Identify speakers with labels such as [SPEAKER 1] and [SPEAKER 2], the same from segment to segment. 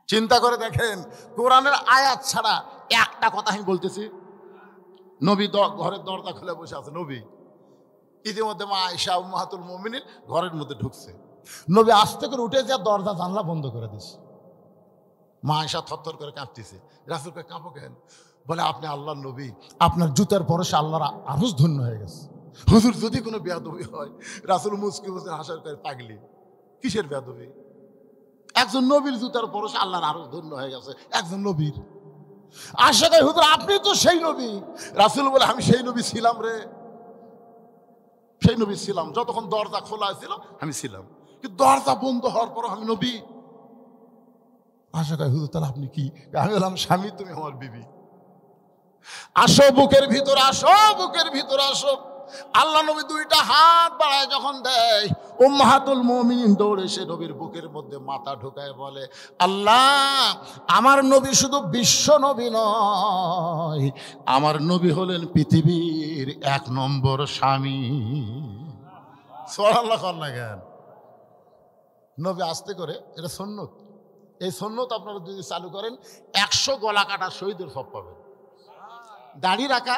[SPEAKER 1] চিন্তা করে দেখেন, কোরআনের আয়াত ছাড়া একটা কথা আমি বলতেছি। নবী ঘরের দরজা খুলে বসে আছে। নবী ইতিমধ্যে মা আয়েশা উম্মাহাতুল মুমিনিন ঘরের মধ্যে ঢুকছে। নবী আস্তে করে উঠে যা দরজা জানলা বন্ধ করে দিছে। মা আয়েশা থরথর করে কাঁপতেছে। রাসূলকে কাঁপো কেন? বলে আপনি আল্লাহর নবী, আপনার জুতার পরশে আল্লাহর আরশ ধন্য হয়ে গেছে। হুজুর যদি কোনো বেয়াদবি হয়? রাসূল মুচকি মুচকি হাসার করে, পাগলি কিসের বেয়াদবি? একজন নবীর জুতার পরশে আল্লাহর আরশ ধন্য হয়ে গেছে, একজন নবীর। আশা করি হুজুর আপনি তো সেই নবী। রাসূল বলে আমি সেই নবী ছিলাম রে, সেই নবী ছিলাম। যতক্ষণ দরজা খোলা ছিল আমি ছিলাম, কিন্তু দরজা বন্ধ হওয়ার পর আমি নবী। আশা করি হুজুর তাহলে আপনি কি? আমি বললাম স্বামী তুমি আমার বিবি। আসো বুকের ভিতর, আসো বুকের ভিতর আসো। আল্লাহ নবী দুইটা হাত বাড়ায় যখন দেয়, উম্মাহাতুল মুমিনিন দৌড়ে সে নবীর বুকের মধ্যে মাথা ঢোকায় বলে, আল্লাহ আমার নবী শুধু বিশ্ব নবী নয়, আমার নবী হলেন পৃথিবীর 1 নম্বর স্বামী। সুবহানাল্লাহ না কেন? নবী আস্তে করে, এটা সুন্নত, এই সুন্নত আপনারা যদি চালু করেন 100 গলা কাটা শহীদের সব পাবেন। দাড়ি রাখা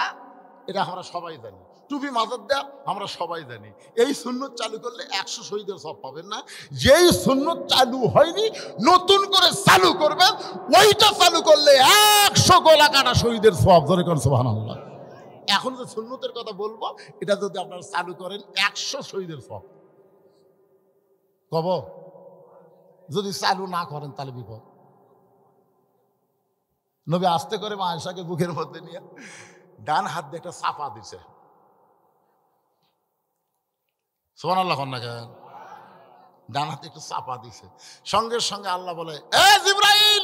[SPEAKER 1] এটা আমরা সবাই জানি, টুপি মাথার দেয়া আমরা সবাই জানি। এই সুন্নত চালু করলে 100 শহীদের সব পাবেন না। যেই সুন্নত চালু হয়নি নতুন করে চালু করবেন, ওইটা চালু করলে 100 গলা কাটা শহীদের সব। ধরে কোন সুবহানাল্লাহ। এখন যে সুন্নতের কথা বলবো, এটা যদি আপনারা চালু করেন 100 শহীদের সব কব। যদি চালু না করেন তাহলে বিপদ। নবী আস্তে করে মা আয়েশাকে বুকের মধ্যে নিয়ে ডান হাত দিয়ে একটা চাপা দিছে। সুবহানাল্লাহ না কেন? ডান হাতে একটু চাপা দিছে। সঙ্গে সঙ্গে আল্লাহ বলে, এ জিবরাইল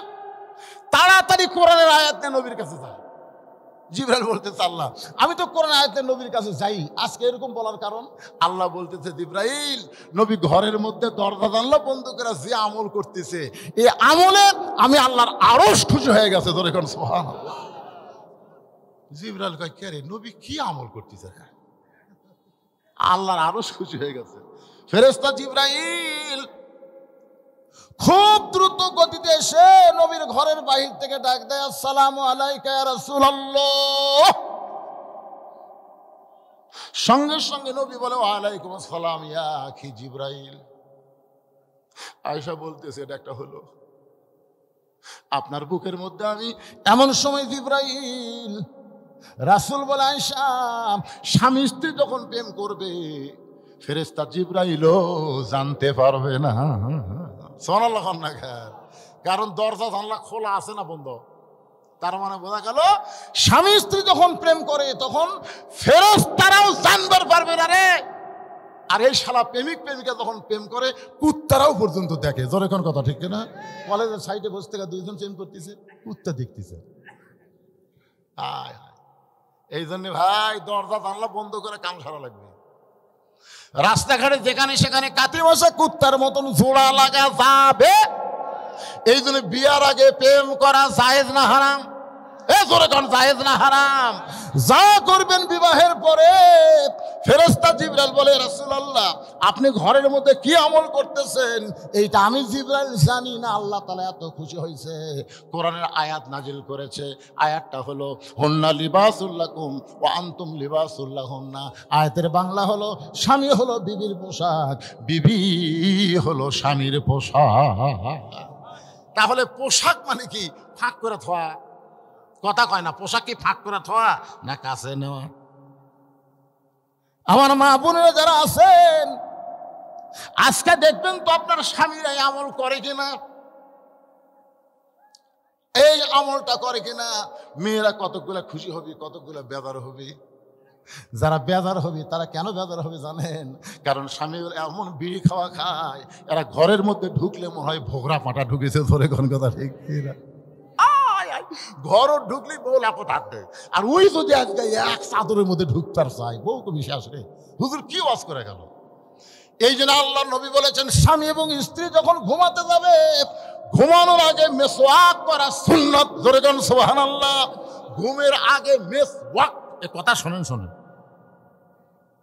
[SPEAKER 1] তাড়াতাড়ি কোরআনের আয়াত নিয়ে নবীর কাছে যা। জিবরাইল বলতেছে, আল্লাহ আমি তো কোরআন আয়াতে নবীর কাছে যাই। আজকে এরকম বলার কারণ, আল্লাহ বলতেছে জিবরাইল নবী ঘরের মধ্যে দরজা জানলা বন্ধ করে যে আমল করতেছে, এই আমলে আমি আল্লাহর আরশ খুশি হয়ে গেছে। ধরে কোন সুবহানাল্লাহ। জিবরাইল কয়, কে রে নবী কি আমল করতেছে? আল্লাহর আরশ খুশি হয়ে গেছে। ফেরেশতা জিবরাইল খুব দ্রুত গতিতে এসে নবীর ঘরের বাহির থেকে ডাক দেয়, আসসালামু আলাইকা ইয়া রাসূলুল্লাহ। সঙ্গে সঙ্গে নবী বলে, ওয়ালাইকুম আসসালাম ইয়া আখি জিবরাইল। আয়েশা বলতেছে, এটা একটা হলো আপনার বুকের মধ্যে আমি এমন সময় জিবরাইল। রাসূল বলে, আয়েশা স্বামী স্ত্রী যখন প্রেম করবে ফেরেশতা জিবরাইলও জানতে পারবে না। সুবহানাল্লাহ না কেন? কারণ দরজা জানলা খোলা আছে না বন্ধ। তার মানে বোঝা গেল স্বামী স্ত্রী যখন প্রেম করে তখন ফেরেশতারাও জানতে পারবে না রে। আর এই শালা প্রেমিক প্রেমিকা যখন প্রেম করে কুত্তারাও পর্যন্ত দেখে। জোরে কোন কথা ঠিক না? কলেজের সাইডে বসে থেকে দুইজন প্রেম করতেছে, কুত্তা দেখতেছে। এই জন্য ভাই দরজা জানলা বন্ধ করে কাম সারা লাগবে। রাস্তাঘাটে যেখানে সেখানে কাতি বসে কুত্তার মতন জোড়া লাগা যাবে। এই জন্য বিয়ার আগে প্রেম করা জায়েজ না হারাম? জোরে কোন জায়েজ না হারাম? যা করবেন বিবাহের পরে। ফেরেশতা জিবরাইল বলে, রাসূলুল্লাহ আপনি ঘরের মধ্যে কি আমল করতেছেন এইটা আমি জিবরাইল জানি না। আল্লাহ তাআলা এত খুশি হয়েছে, কোরআনের আয়াত নাজিল করেছে। আয়াতটা হলো হুন্না লিবাসুল লাকুম ওয়া আনতুম লিবাসুল লাহুন্না। আয়াতের বাংলা হলো স্বামী হলো বিবির পোশাক, বিবি হলো স্বামীর পোশাক। তাহলে পোশাক মানে কি? ফাঁক করে থোয়া কথা কয় না। পোশাক কি ফাঁক করে থোয়া না কাছে নেওয়া? আমার মা বোনেরা যারা আছেন আজকে দেখবেন তো আপনার স্বামীরা এই আমল করে কিনা, এই আমলটা করে কিনা। মেয়েরা কতগুলা খুশি হবে, কতগুলা বেজার হবে। যারা বেজার হবে তারা কেন বেজার হবে জানেন? কারণ স্বামী এমন বিড়ি খাওয়া খায়, এরা ঘরের মধ্যে ঢুকলে মনে হয় ভোগরা পাটা ঢুকেছে। ধরে কোন কথা ঠিক না? ঘর ঢুকলেই বউ লাপত হাঁটবে। আর ওই যদি আজকে এক চাদরের মধ্যে ঢুকতার চাই, বউ তো বিশ্বাস রে হুজুর কি ওয়াজ করে গেল। এই জন্য আল্লাহ নবী বলেছেন, স্বামী এবং স্ত্রী যখন ঘুমাতে যাবে ঘুমানোর আগে মেসওয়াক করা সুন্নাত। জোরে কোন সুবহানাল্লাহ। ঘুমের আগে মেসওয়াক, এ কথা শোনেন শোনেন।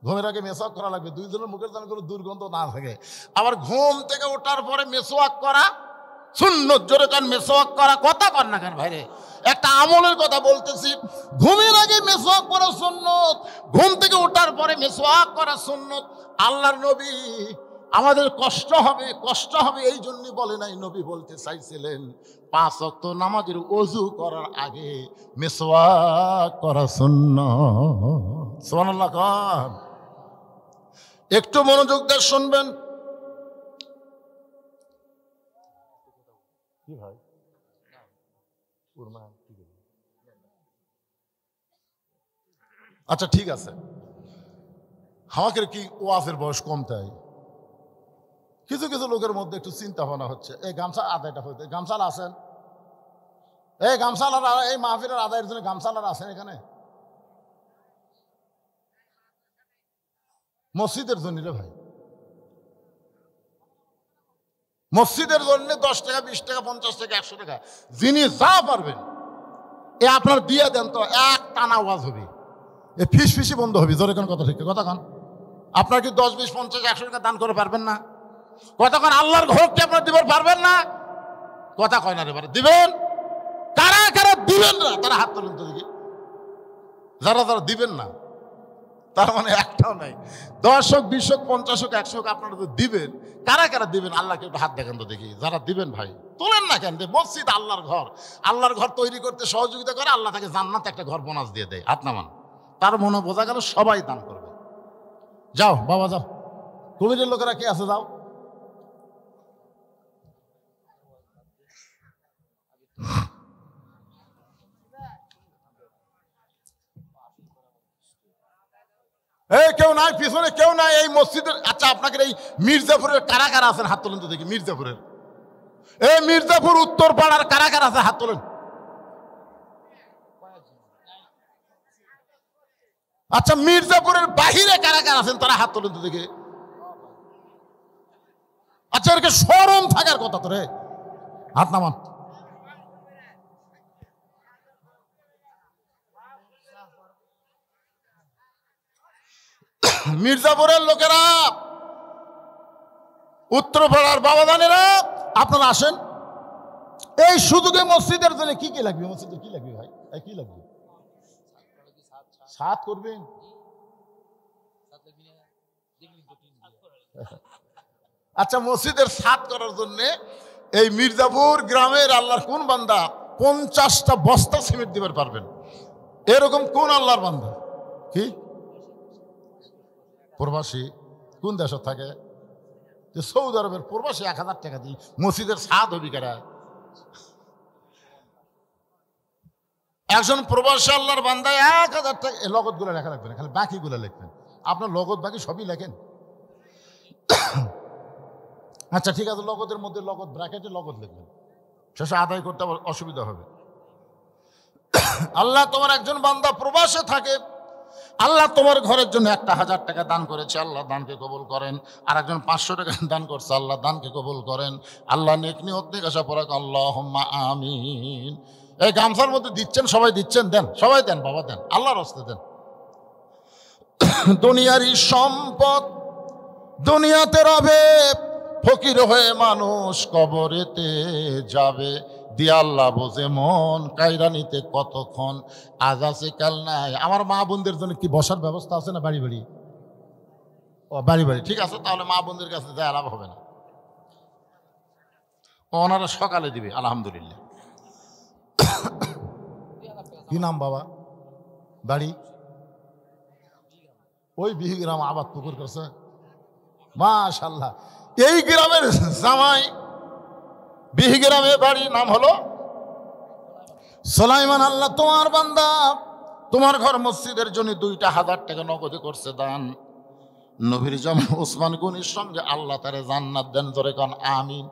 [SPEAKER 1] ঘুমের আগে মেসওয়াক করা লাগবে, দুইজনের মুখের যেন কোনো দুর্গন্ধ না থাকে। আবার ঘুম থেকে ওঠার পরে মেসওয়াক করা সুন্নত জোরে কান মেসওয়াক করা, কথা কর না কেন ভাইরে? একটা আমলের কথা বলতেছি। ঘুমের আগে মেসওয়াক করা সুন্নত, ঘুম থেকে ওঠার পরে মেসওয়াক করা সুন্নত। আল্লাহর নবী আমাদের কষ্ট হবে এই জন্য বলে নাই, নবী বলতে চাইছিলেন 5 ওয়াক্ত নামাজের ওযু করার আগে মেসওয়াক করা সুন্নত। সুবহানাল্লাহ খান। একটু মনোযোগ দিয়ে শুনবেন। কি ভাই আচ্ছা ঠিক আছে, আমাকে কি ওয়াজের বয়স কম তাই? কিছু কিছু লোকের মধ্যে একটু চিন্তা ভাবনা হচ্ছে। এই গামছা আদায়টা হইতে, গামছালা আছেন? এই গামছালার, এই মাহফিলের আদায়ের জন্য গামছালার আছেন এখানে? মসজিদের জন্য রে ভাই, মসজিদের জন্য 10 টাকা 20 টাকা 50 টাকা 100 টাকা যিনি যা পারবেন এ আপনার দিয়ে দেন, তো এক টানা ওয়াজ হবে, এ ফিসফিসি বন্ধ হবে। জোরে কোন কথা, ঠিক কথা কান। আপনার কি 10 20 50 100 টাকা দান করে পারবেন না? কথা কান। আল্লাহর ঘর কি আপনার দিবার পারবেন না? কথা কয় না রে বারে, দিবেন। কারা কারা দিবেন না তারা হাত তোলেন তো দেখি। যারা যারা দিবেন না তার মানে একটাও নাই। 10 হোক 20 হোক 50 হোক 100 হোক আপনারা তো দিবেন। কারা কারা দিবেন আল্লাহকে একটু হাত দেখেন তো দেখি। যারা দিবেন ভাই তোলেন না কেন? মসজিদ আল্লাহর ঘর, আল্লাহর ঘর তৈরি করতে সহযোগিতা করে, আল্লাহ তাকে জান্নাতে একটা ঘর বোনাস দিয়ে দেয়। হাত নামান। তার মনে বোঝা গেল সবাই দান করবে। যাও বাবা যাও, কমিটির লোকেরা কে আছে যাও। এই কেউ নাই, পিছনে কেউ নাই এই মসজিদের। আচ্ছা আপনাকে এই মির্জাপুরের কারা কারা আছেন হাত তোলেন তো দেখি। মির্জাপুরের, এই মির্জাপুর উত্তর পাড়ার কারা কারা আছে হাত তোলেন। আচ্ছা মির্জাপুরের বাহিরে কারা কারা আছেন তারা হাত তোলেন তো দেখি। আচ্ছা এরকে শরম থাকার কথা তো রে, হাত নামান। মির্জাপুরের লোকেরা, উত্তরপাড়ার বাবাদানেরা আপনারা আসেন। এই সুযোগে মসজিদের জন্য কি কি লাগবে? মসজিদের কি লাগবে ভাই? কি লাগবে? সাত করবেন? আচ্ছা মসজিদের সাত করার জন্য এই মির্জাপুর গ্রামের আল্লাহর কোন বান্দা 50টা বস্তা সিমেন্ট দিতে পারবেন? এরকম কোন আল্লাহর বান্দা? কি প্রবাসী কোন দেশ থাকে? যে সৌদি আরবের প্রবাসী 1000 টাকা দিই মসজিদের সাত হবি কারা? একজন প্রবাসী আল্লাহর বান্দা 1000 টাকা। লগত গুলো লেখা লাগবে না, খালি বাকি গুলো লিখবেন। আপনার লগত বাকি সবই লেখেন। আচ্ছা ঠিক আছে, লগতের মধ্যে লগত ব্র্যাকেটে লগত লিখবেন, শেষে আদায় করতে অসুবিধা হবে। আল্লাহ তোমার একজন বান্দা প্রবাসে থাকে, আল্লাহ তোমার ঘরের জন্য 1000 টাকা দান করেছে, আল্লাহ দানকে কবুল করেন। আর একজন 500 টাকা দান করছে, আল্লাহ দানকে কবুল করেন। আল্লাহ নেক নিয়ত নিয়ে আসা পড়া আল্লাহুম্মা আমিন। এই গামছার মধ্যে দিচ্ছেন, সবাই দিচ্ছেন, দেন সবাই দেন বাবা, দেন আল্লাহর হস্তে দেন। দুনিয়ারই সম্পদ দুনিয়াতে রবে, ফকির হয়ে মানুষ কবরেতে যাবে। দিয়া আল্লাহ বোঝে মন, কায়রা নিতে কতক্ষণ, আজ আছে কাল নাই। আমার মা বোনদের জন্য কি বসার ব্যবস্থা আছে না? বাড়ি বাড়ি? ও বাড়ি বাড়ি, ঠিক আছে, তাহলে মা বোনদের কাছে যায় লাভ হবে না, ওনারা সকালে দিবে আলহামদুলিল্লাহ। কি নাম বাবা? বাড়ি ওই বিহিগ্রাম আবাদ পুকুর করছে, মাশাআল্লাহ। এই গ্রামের জামাই বিহিগ্রামে বাড়ি, নাম হলো সুলাইমান। আল্লাহ তোমার বান্দা, তোমার ঘর মসজিদের জন্য 2000 টাকা নগদে করছে দান। নবীর জামাই ওসমান গনির সঙ্গে আল্লাহ তারে জান্নাত দেন, জোরে কান আমিন।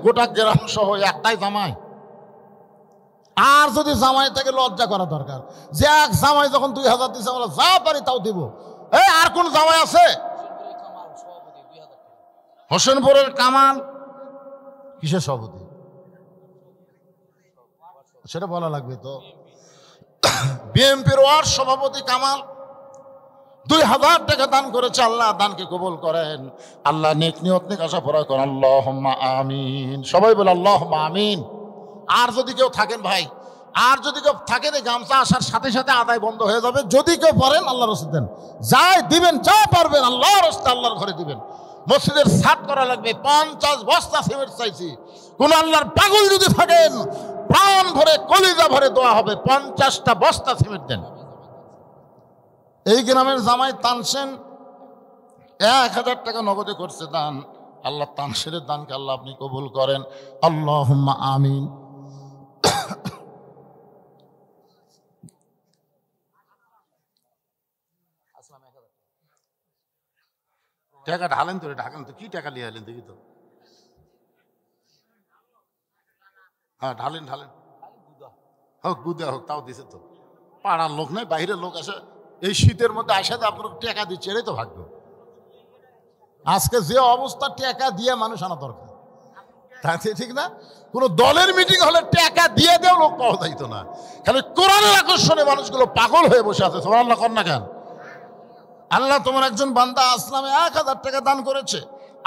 [SPEAKER 1] গোটা গ্রাম সহ একটাই জামাই। আর যদি জামাই থেকে লজ্জা করা দরকার, যে এক জামাই যখন 2000 দিচ্ছে আমরা যা পারি তাও দিব। এই আর কোন জামাই আছে? হোসেনপুরের কামাল কিসের সভাপতি সেটা বলা লাগবে তো। বিএনপির ওয়ার্ড সভাপতি কামাল, 2000 টাকা দান করেছে, আল্লাহ দানকে কবুল করেন। আল্লাহ নেক নিয়ত নেক আশা পূরণ করেন। আল্লাহুম্মা আমিন। সবাই বলে আল্লাহুম্মা আমিন। আর যদি কেউ থাকেন ভাই, আর যদি কেউ থাকেন, এই গামছা আসার সাথে সাথে আদায় বন্ধ হয়ে যাবে। যদি কেউ পারেন আল্লাহর রাস্তায় দেন, যাই দিবেন, যা পারবেন আল্লাহর রাস্তায় আল্লাহর ঘরে দিবেন। মসজিদের ছাদ করা লাগবে, 50 বস্তা সিমেন্ট চাইছি। কোন আল্লাহর পাগল যদি থাকেন, প্রাণ ভরে কলিজা ভরে দোয়া হবে, 50টা বস্তা সিমেন্ট দেন। এই গ্রামের জামাই তানসেন 1000 টাকা নগদে করছে দান। আল্লাহ তানসেনের দানকে আল্লাহ আপনি কবুল করেন। আল্লাহুম্মা আমিন। টাকা ঢালেন তো, ঢাকেন তো, কি টাকা নিয়ে এলেন দেখি তো। হ্যাঁ ঢালেন ঢালেন, হোক গুদা হোক, তাও দিছে তো। পাড়ার লোক নয়, বাইরের লোক আসে এই শীতের মধ্যে আসে, আপনার টাকা দিচ্ছে, এটাই তো ভাগ্য। আজকে যে অবস্থা, টাকা দিয়ে মানুষ আনা দরকার, তাতে ঠিক না? কোন দলের মিটিং হলে টাকা দিয়ে দেও লোক পাওয়া যাইতো না, খালি কোরআনের আকর্ষণে মানুষগুলো পাগল হয়ে বসে আছে। সুবহানাল্লাহ কর না কেন? আল্লাহ তোমার একজন বান্দা আসলামে 1000 টাকা দান করেছে।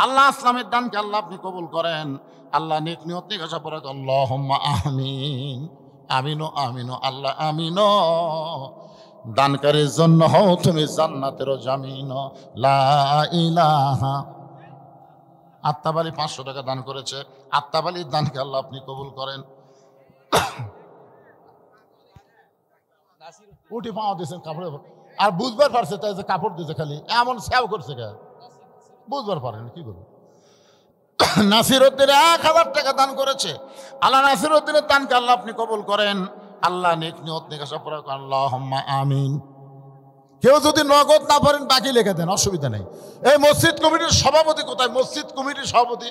[SPEAKER 1] আল্লাহ আসলামের দানকে আল্লাহ আপনি কবুল করেন। আল্লাহ নেক নিয়ত নেক আশা পূরণ করেন। আল্লাহুম্মা আমিন। আমিনো আমিনো আল্লাহ আমিনো। দানকারীর জন্য হও তুমি জান্নাতেরও জামিন। লা ইলাহা। আত্মাবালি 500 টাকা দান করেছে। আত্মাবালির দানকে আল্লাহ আপনি কবুল করেন। উঠি পাওয়া দিয়েছেন কাপড়ে, আর বুঝবার পারছে তাই যে কাপড় দিয়েছে, খালি এমন সেও করছে কে বুঝবার পারেন কি করবো। নাসির উদ্দিন 1000 টাকা দান করেছে। আল্লাহ নাসির উদ্দিনের দানকে আল্লাহ আপনি কবুল করেন। আল্লাহ নেক নিয়ত নেক আশা পূরণ করেন। আল্লাহুম্মা আমিন। কেউ যদি নগদ না পারেন বাকি লিখে দেন, অসুবিধা নেই। এই মসজিদ কমিটির সভাপতি কোথায়? মসজিদ কমিটির সভাপতি,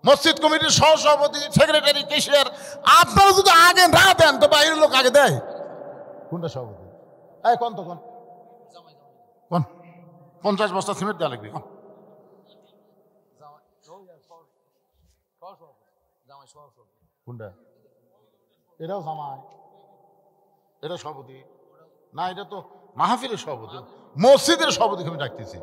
[SPEAKER 1] মসজিদ কমিটির সহসভাপতি, সেক্রেটারি, ক্যাশিয়ার, আপনারা যদি আগে না দেন তো বাইরের লোক আগে দেয়। কোনটা সভাপতি? এই কোন তো কোন 50 বস্তা সিমেন্ট দেওয়া লাগবে। কোনটা? এটাও জামাই, এটা সভাপতি না, এটা তো মাহফিলের সভাপতি, মসজিদের সভাপতি আমি ডাকতেছি।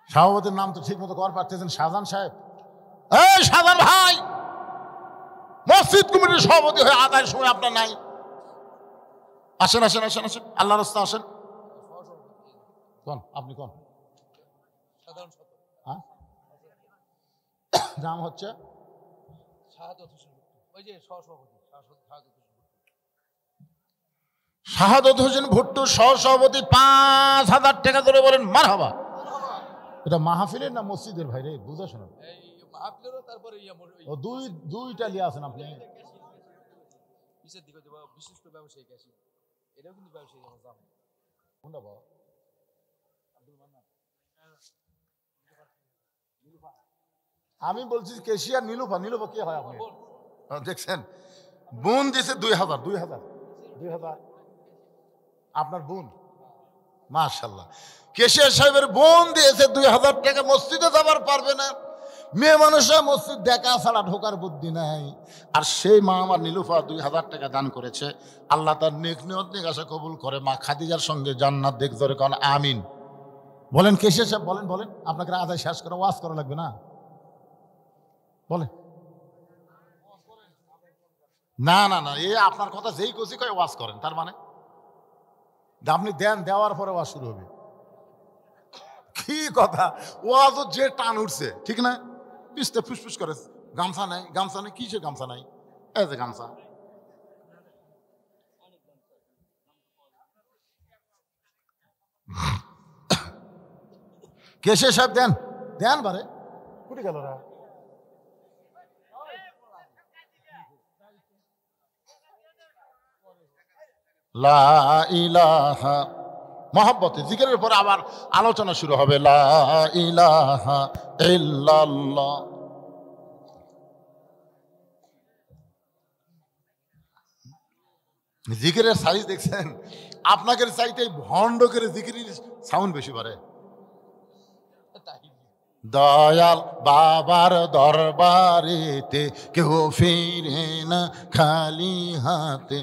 [SPEAKER 1] সভাপতির নাম তো ঠিক মতো কর পারতেছেন, শাহজাহান সাহেব। এই শাহজাহান ভাই, মসজিদ কমিটির সভাপতি হয়ে আদায়ের সময় আপনার নাই। আসেন আসেন আসেন আসেন, আল্লাহ রাস্তা আসেন। কোন আপনি কোন? হ্যাঁ, নাম হচ্ছে শাহাদত হোসেন ভুট্টু, সহসভাপতি। 5000 টাকা ধরে বলেন মারহাবা। এটা মাহফিলের না মসজিদের ভাই রে? বুঝা শোনা ও দুইটা লিয়ে আছেন আপনি। আমি বলছি কেশিয়ার নীলুফা। নীলুফা কে হয় আপনি? দেখছেন, বোন দিয়েছে 2000 2000 2000 আপনার বোন, মাশাআল্লাহ। কেশিয়ার সাহেবের বোন দিয়েছে 2000 টাকা। মসজিদে যাবার পারবে না, মেয়ে মানুষরা মসজিদ দেখা ছাড়া ঢোকার বুদ্ধি নাই। আর সেই মা আমার নীলুফা 2000 টাকা দান করেছে। আল্লাহ তার নেক নিয়ত নেক আশা কবুল করে। মা খাদিজার সঙ্গে জান্নাত দেখ ধরে কারণ আমিন বলেন। কেশিয়ার সাহেব বলেন, বলেন, আপনাকে আদায় শেষ করে ওয়াজ করা লাগবে না, বলেন। না না না, এ আপনার কথা যেই কচি কয় ওয়াজ করেন, তার মানে আপনি দেন, দেওয়ার পরে ওয়াজ শুরু হবে। কি কথা, ওয়াজ যে টান উঠছে ঠিক না, পিছতে ফুসফুস করে। গামছা নাই, গামছা নেই, কিসের গামছা নাই? এই যে গামছা। কেশিয়ার সাহেব দেন, দেন বারে কুটি গেল রা। লা ইলাহা, মহব্বতে জিকিরের পরে আবার আলোচনা শুরু হবে। লা ইলাহা ইল্লাল্লাহ। জিকিরের সাইজ দেখছেন? আপনাদের চাইতে ভণ্ড করে জিকিরের সাউন্ড বেশি পারে। দয়াল বাবার দরবারেতে কেউ ফিরে না খালি হাতে।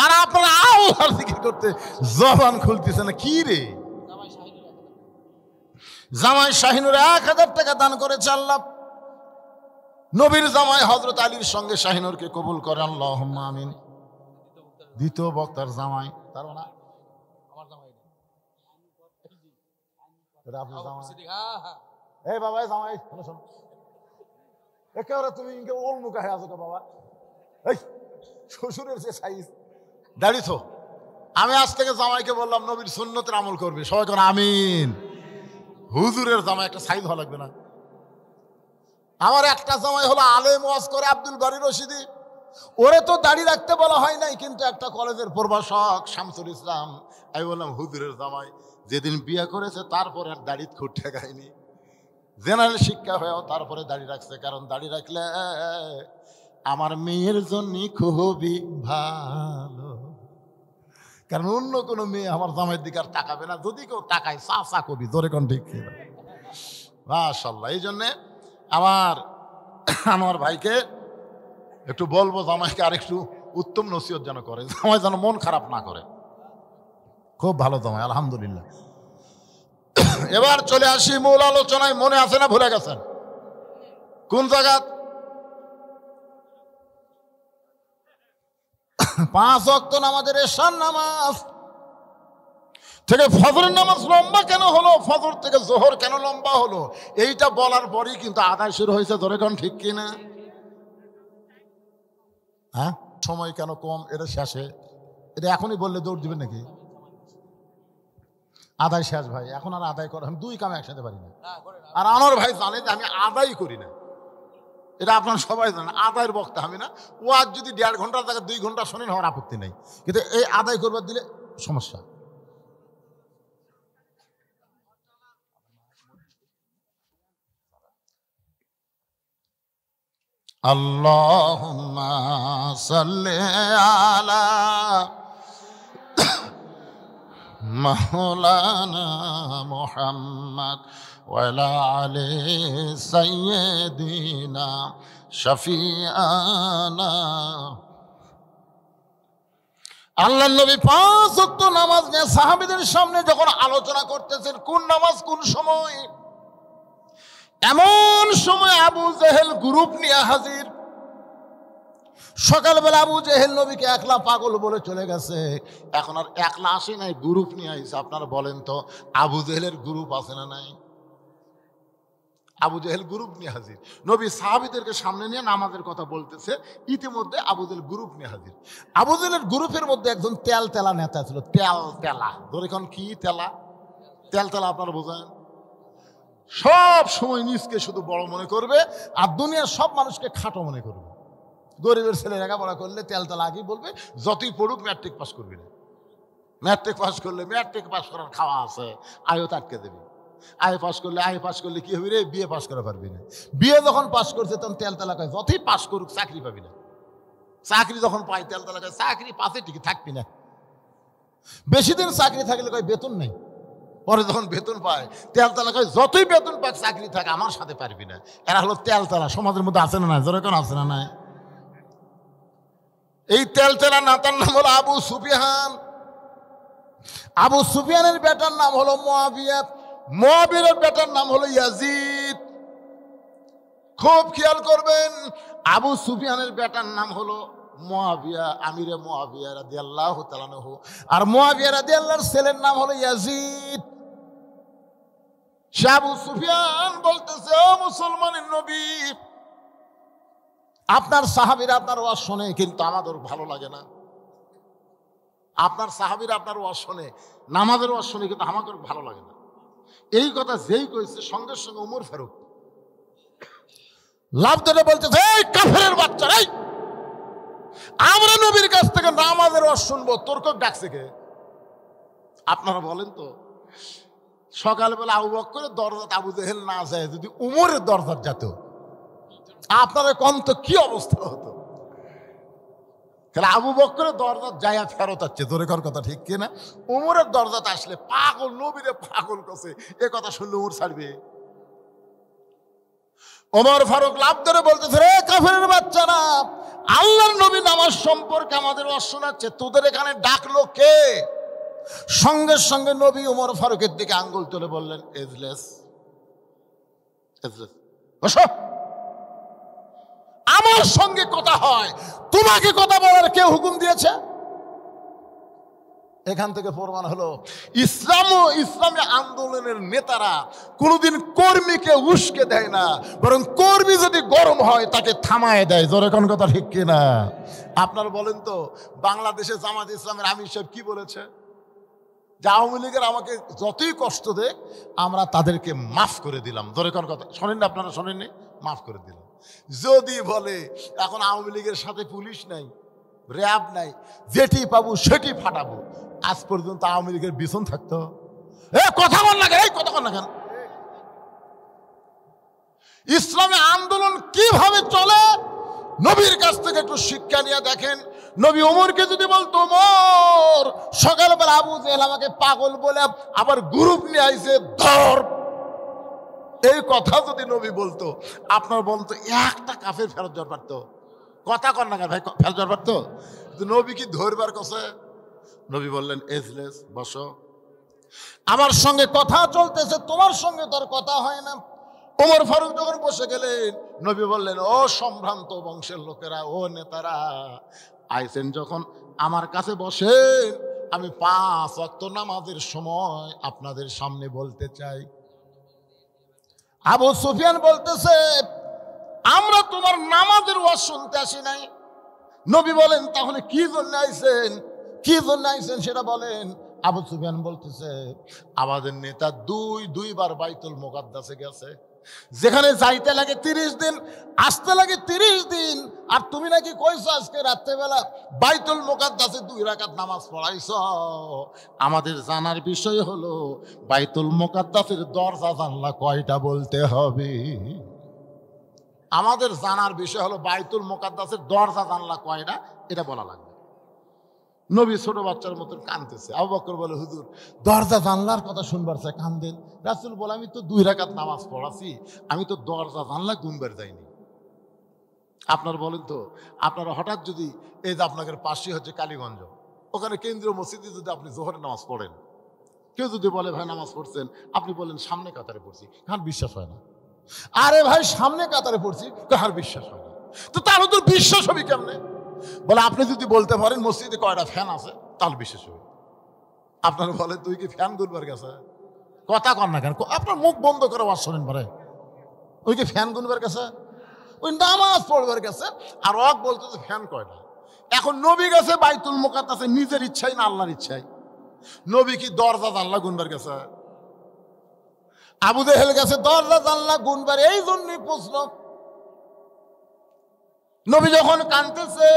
[SPEAKER 1] আর আপনারা আল্লাহর জিকির করতে জবান খুলতেছে না কি রে? জামাই শাহিনুর 1000 টাকা দান করেছে আল্লাহ। নবীর জামাই হযরত আলীর সঙ্গে শাহিনুরকে কবুল করে আল্লাহুম্মা আমিন। দ্বিতীয় বক্তার জামাই, তার না আমার জামাই, এটা আপনার জামাই। এই বাবা জামাই শোনো শোনো, একেবারে তুমি ইনকে ওল মুখা হয়ে আছো বাবা। এই শ্বশুরের যে সাইজ দাড়ি তো। আমি আজ থেকে জামাইকে বললাম নবীর সুন্নতের আমল করবে, সবাই কোন আমিন। হুজুরের জামাই একটা সাইজ হওয়া লাগবে না? আমার একটা জামাই হলো আলেম ওয়াজ করে আব্দুল বারী রশিদি, ওরে তো দাড়ি রাখতে বলা হয় নাই, কিন্তু একটা কলেজের প্রভাষক শামসুল ইসলাম। আমি বললাম হুজুরের জামাই যেদিন বিয়ে করেছে তারপর আর দাড়ি খুঁট ঠেকায়নি, জেনারেল শিক্ষা হয়েও তারপরে দাড়ি রাখছে, কারণ দাড়ি রাখলে আমার মেয়ের জন্য খুবই ভালো। কারণ অন্য কোনো মেয়ে আমার জামাইয়ের দিকে আর তাকাবে না, যদি কেউ তাকায় চা চা কবি ধরে কোন ঠিক ছিল। মাশাআল্লাহ। এই জন্যে আমার ভাইকে একটু বলবো জামাইকে আর একটু উত্তম নসিহত যেন করে, জামাই যেন মন খারাপ না করে। খুব ভালো জামাই আলহামদুলিল্লাহ। এবার চলে আসি মূল আলোচনায়। মনে আছে না ভুলে গেছেন? কোন জায়গা? 5 ওয়াক্ত নামাজের এশার নামাজ থেকে ফজরের নামাজ লম্বা কেন হলো, ফজর থেকে জোহর কেন লম্বা হলো, এইটা বলার পরই কিন্তু আদায় শুরু হয়েছে। ধরে কোন ঠিক কিনা? হ্যাঁ, সময় কেন কম এটা শেষে, এটা এখনই বললে দৌড় দিবেন নাকি? আদায় শেষ ভাই, এখন আর আদায় করা, আমি 2 কাম একসাথে পারি না। আর আমার ভাই জানে যে আমি আদায় করি না, এটা আপনারা সবাই জানেন। আদায়ের বক্তা আমি না। ও আজ যদি 1.5 ঘন্টার জায়গায় 2 ঘন্টা শোনেন আমার আপত্তি নেই, কিন্তু এই আদায় করবার দিলে সমস্যা। আল্লাহুম্মা সাল্লি আলা মাওলানা মুহাম্মদ ওয়া আলা আলি সাইয়্যিদিনা শাফিআনা। আল্লাহর নবী 5 ওয়াক্ত নামাজ নিয়ে সাহাবীদের সামনে যখন আলোচনা করতেছেন কোন নামাজ কোন সময়, এমন সময় আবু জেহেল গ্রুপ নিয়ে হাজির। সকালবেলা আবু জেহেল নবীকে একলা পাগল বলে চলে গেছে, এখন আর একলা আসে নাই, গ্রুপ নিয়ে আইছে। আপনারা বলেন তো আবু জেহেলের গ্রুপ আছে না নাই? আবু জেহেল গ্রুপ নিয়ে হাজির। নবী সাহাবীদেরকে সামনে নিয়ে নামাজের কথা বলতেছে, ইতিমধ্যে আবু জেহেল গ্রুপ নিয়ে হাজির। আবু জেহেলের গ্রুপের মধ্যে একজন তেল তেলা নেতা ছিল। তেল তেলা ধরে এখন কি তেলা? তেল তেলা আপনারা বোঝেন? সব সময় নিজকে শুধু বড় মনে করবে আর দুনিয়ার সব মানুষকে খাটো মনে করবে। গরিবের ছেলে লেখাপড়া করলে তেলতেলা আগেই বলবে যতই পড়ুক ম্যাট্রিক পাস করবি না। ম্যাট্রিক পাস করলে ম্যাট্রিক পাস করার খাওয়া আছে, আয়ও আটকে দেবে। আয় পাস করলে কি হবে রে? বিয়ে পাস করা পারবি না। বিয়ে যখন পাস করছে তখন তেলতেলা কয় যতই পাস করুক চাকরি পাবি না। চাকরি যখন পাই তেলতেলা কয় চাকরি পাশে টিকে থাকবি না। বেশি দিন চাকরি থাকলে কয় বেতন নেই। পরে যখন বেতন পায় তেলতেলা কয় যতই বেতন পাক চাকরি থাকে আমার সাথে পারবি না। এরা হলো তেলতেলা। সমাজের মধ্যে আছে না নাই? যেরকম আছে না নাই? এই তেলতেলা নেতার নাম হলো আবু সুফিয়ান। আবু সুফিয়ানের বেটার নাম হলো মুয়াবিয়া। মুয়াবিয়ার বেটার নাম হলো ইয়াজিদ। খুব খেয়াল করবেন, আবু সুফিয়ানের বেটার নাম হলো মুয়াবিয়া, আমিরে মুয়াবিয়া রাদিয়াল্লাহু তাআলা আনহু। আর মুয়াবিয়া রাদিয়াল্লাহর ছেলের নাম হলো ইয়াজিদ। আবু সুফিয়ান বলতেছে, ও মুসলমানের নবী, আপনার সাহাবীরা আপনার ওয়াজ শোনে, কিন্তু আমাদের ভালো লাগে না। আপনার সাহাবীরা আপনার ওয়াজ শোনে, নামাজের ওয়াজ শোনে, কিন্তু আমাদের ভালো লাগে না। এই কথা যেই কইছে সঙ্গে সঙ্গে ওমর ফারুক লাভ ধরে বলতেছে, এই কাফেরের বাচ্চা, এই আমরা নবীর কাছ থেকে নামাজের ওয়াজ শুনবো, তোর কেউ ডাকছে কে? আপনারা বলেন তো, সকালবেলা আবু বকরের দরজাতে আবু জেহেল না যায়, যদি উমরের দরজার যেত, আপনারা কোন তো কি অবস্থা হতো? তাহলে আবু বকরের দরজা যাইয়া ফেরত আসছে, জোরে কর কথা ঠিক কিনা? উমরের দরজাতে আসলে পাগল, নবীরে পাগল করছে, এ কথা শুনলে উমর ছাড়বে? ওমর ফারুক লাভ ধরে বলতেছে, রে কাফেরের বাচ্চারা, আল্লাহর নবী নামাজ সম্পর্কে আমাদের শোনাচ্ছে, তোদের এখানে ডাকলো কে? সঙ্গে সঙ্গে নবী ওমর ফারুকের দিকে আঙ্গুল তুলে বললেন, এজলেস, এজলেস, বসো, আমার সঙ্গে কথা হয়, তোমাকে কথা বলার কে হুকুম দিয়েছে? এখান থেকে প্রমাণ হলো ইসলামী আন্দোলনের নেতারা কোনোদিন কর্মীকে উস্কে দেয় না, বরং কর্মী যদি গরম হয় তাকে থামায় দেয়। জোরে কোন কথা ঠিক কিনা? আপনারা বলেন তো, বাংলাদেশে জামাত ইসলামের আমির সাহেব কি বলেছে? যে আওয়ামী লীগের আমাকে যতই কষ্ট দেয় আমরা তাদেরকে মাফ করে দিলাম। জোরে কোন কথা শোনেননি? আপনারা শোনেননি? মাফ করে দিলাম। যদি বলে এখন আওয়ামী লীগের সাথে পুলিশ নাই, র্যাব নাই, যেটি পাবো সেটি ফাটাবো, আজ পর্যন্ত আওয়ামী লীগের বিছন থাকতো? কথা বল না কেন? কথা বল না কেন? ইসলামী আন্দোলন কিভাবে চলে নবীর কাছ থেকে একটু শিক্ষা নিয়ে দেখেন। নবী ওমরকে যদি বলতো, ওমর সকালবেলা আবু জেহেল আমাকে পাগল বলে আবার গ্রুপ নিয়ে আইছে, ধর, এই কথা যদি নবী বলতো, আপনার বলতো একটা কাফের ফেরত যাওয়ার পারতো? কথা কর না ভাই, ফেরত যাওয়ার পারতো? নবী কি ধরবার কাছে? নবী বললেন, এজলেস, বসো, আমার সঙ্গে কথা চলতেছে, তোমার সঙ্গে তোর কথা হয় না। ওমর ফারুক যখন বসে গেলেন, নবী বললেন, ও সম্ভ্রান্ত বংশের লোকেরা, ও নেতারা, আইসেন যখন আমার কাছে বসেন, আমি 5 ওয়াক্ত নামাজের সময় আপনাদের সামনে বলতে চাই। আবু সুফিয়ান বলতেছে, আমরা তোমার নামাজের ওয়াজ শুনতে আসি নাই। নবী বলেন, তাহলে কি জন্য আইছেন? কি জন্য আইছেন সেটা বলেন। আবু সুফিয়ান বলতেছে, আমাদের নেতা দুইবার বাইতুল মুকাদ্দাসে গেছে, যেখানে যাইতে লাগে 30 দিন, আসতে লাগে 30 দিন, আর তুমি নাকি কইছো আজকে রাত্রেবেলা বাইতুল মুকাদ্দাসে 2 রাকাত নামাজ পড়াইছ। আমাদের জানার বিষয় হলো বাইতুল মুকাদ্দাসের দরজা জানলা কয়টা বলতে হবে। আমাদের জানার বিষয় হলো বাইতুল মুকাদ্দাসের দরজা জানলা কয়টা, এটা বলা লাগবে। নবী ছোট বাচ্চার মতন কাঁদতেছে। আবু বকর বলে, হুজুর দরজা জানলার কথা শুনবার চাই, কান্দেন। রাসূল বলে, আমি তো 2 রাকাত নামাজ পড়াছি, আমি তো দরজা জানলা গুনবার যাইনি। আপনার বলেন তো, আপনারা হঠাৎ যদি এই যে আপনাদের পাশে হচ্ছে কালীগঞ্জ, ওখানে কেন্দ্রীয় মসজিদে যদি আপনি জোহরের নামাজ পড়েন, কেউ যদি বলে ভাই নামাজ পড়ছেন, আপনি বলেন সামনে কাতারে পড়ছি, কার বিশ্বাস হয় না? আরে ভাই সামনে কাতারে পড়ছি, কার বিশ্বাস হয় না? তো তার তো বিশ্বাস হবে কেমনে? বলে, আপনি যদি বলতে পারেন মসজিদে কয়টা ফ্যান আছে, তাহলে বিশ্বাস হবে। আপনারা বলে, তুই কি ফ্যান গুনবার গেছে? কথা কর না কেন? আপনার মুখ বন্ধ করে ওয়াজ শোনেন পারে। ওই কি ফ্যান গুনবার গেছে? ওই নামাজ পড়বার গেছে। আর ওক বলতেছে ফ্যান কয়টা। এখন নবী গেছে বাইতুল মুকাদ্দাসে নিজের ইচ্ছাই না আল্লাহর ইচ্ছাই? নবী কি দরজা জানলা গুনবার গেছে? আবু জেহেল গেছে দরজা জানলা গুনবার। এই জন্যই প্রশ্ন, নবী যখন কাঁদতেছে,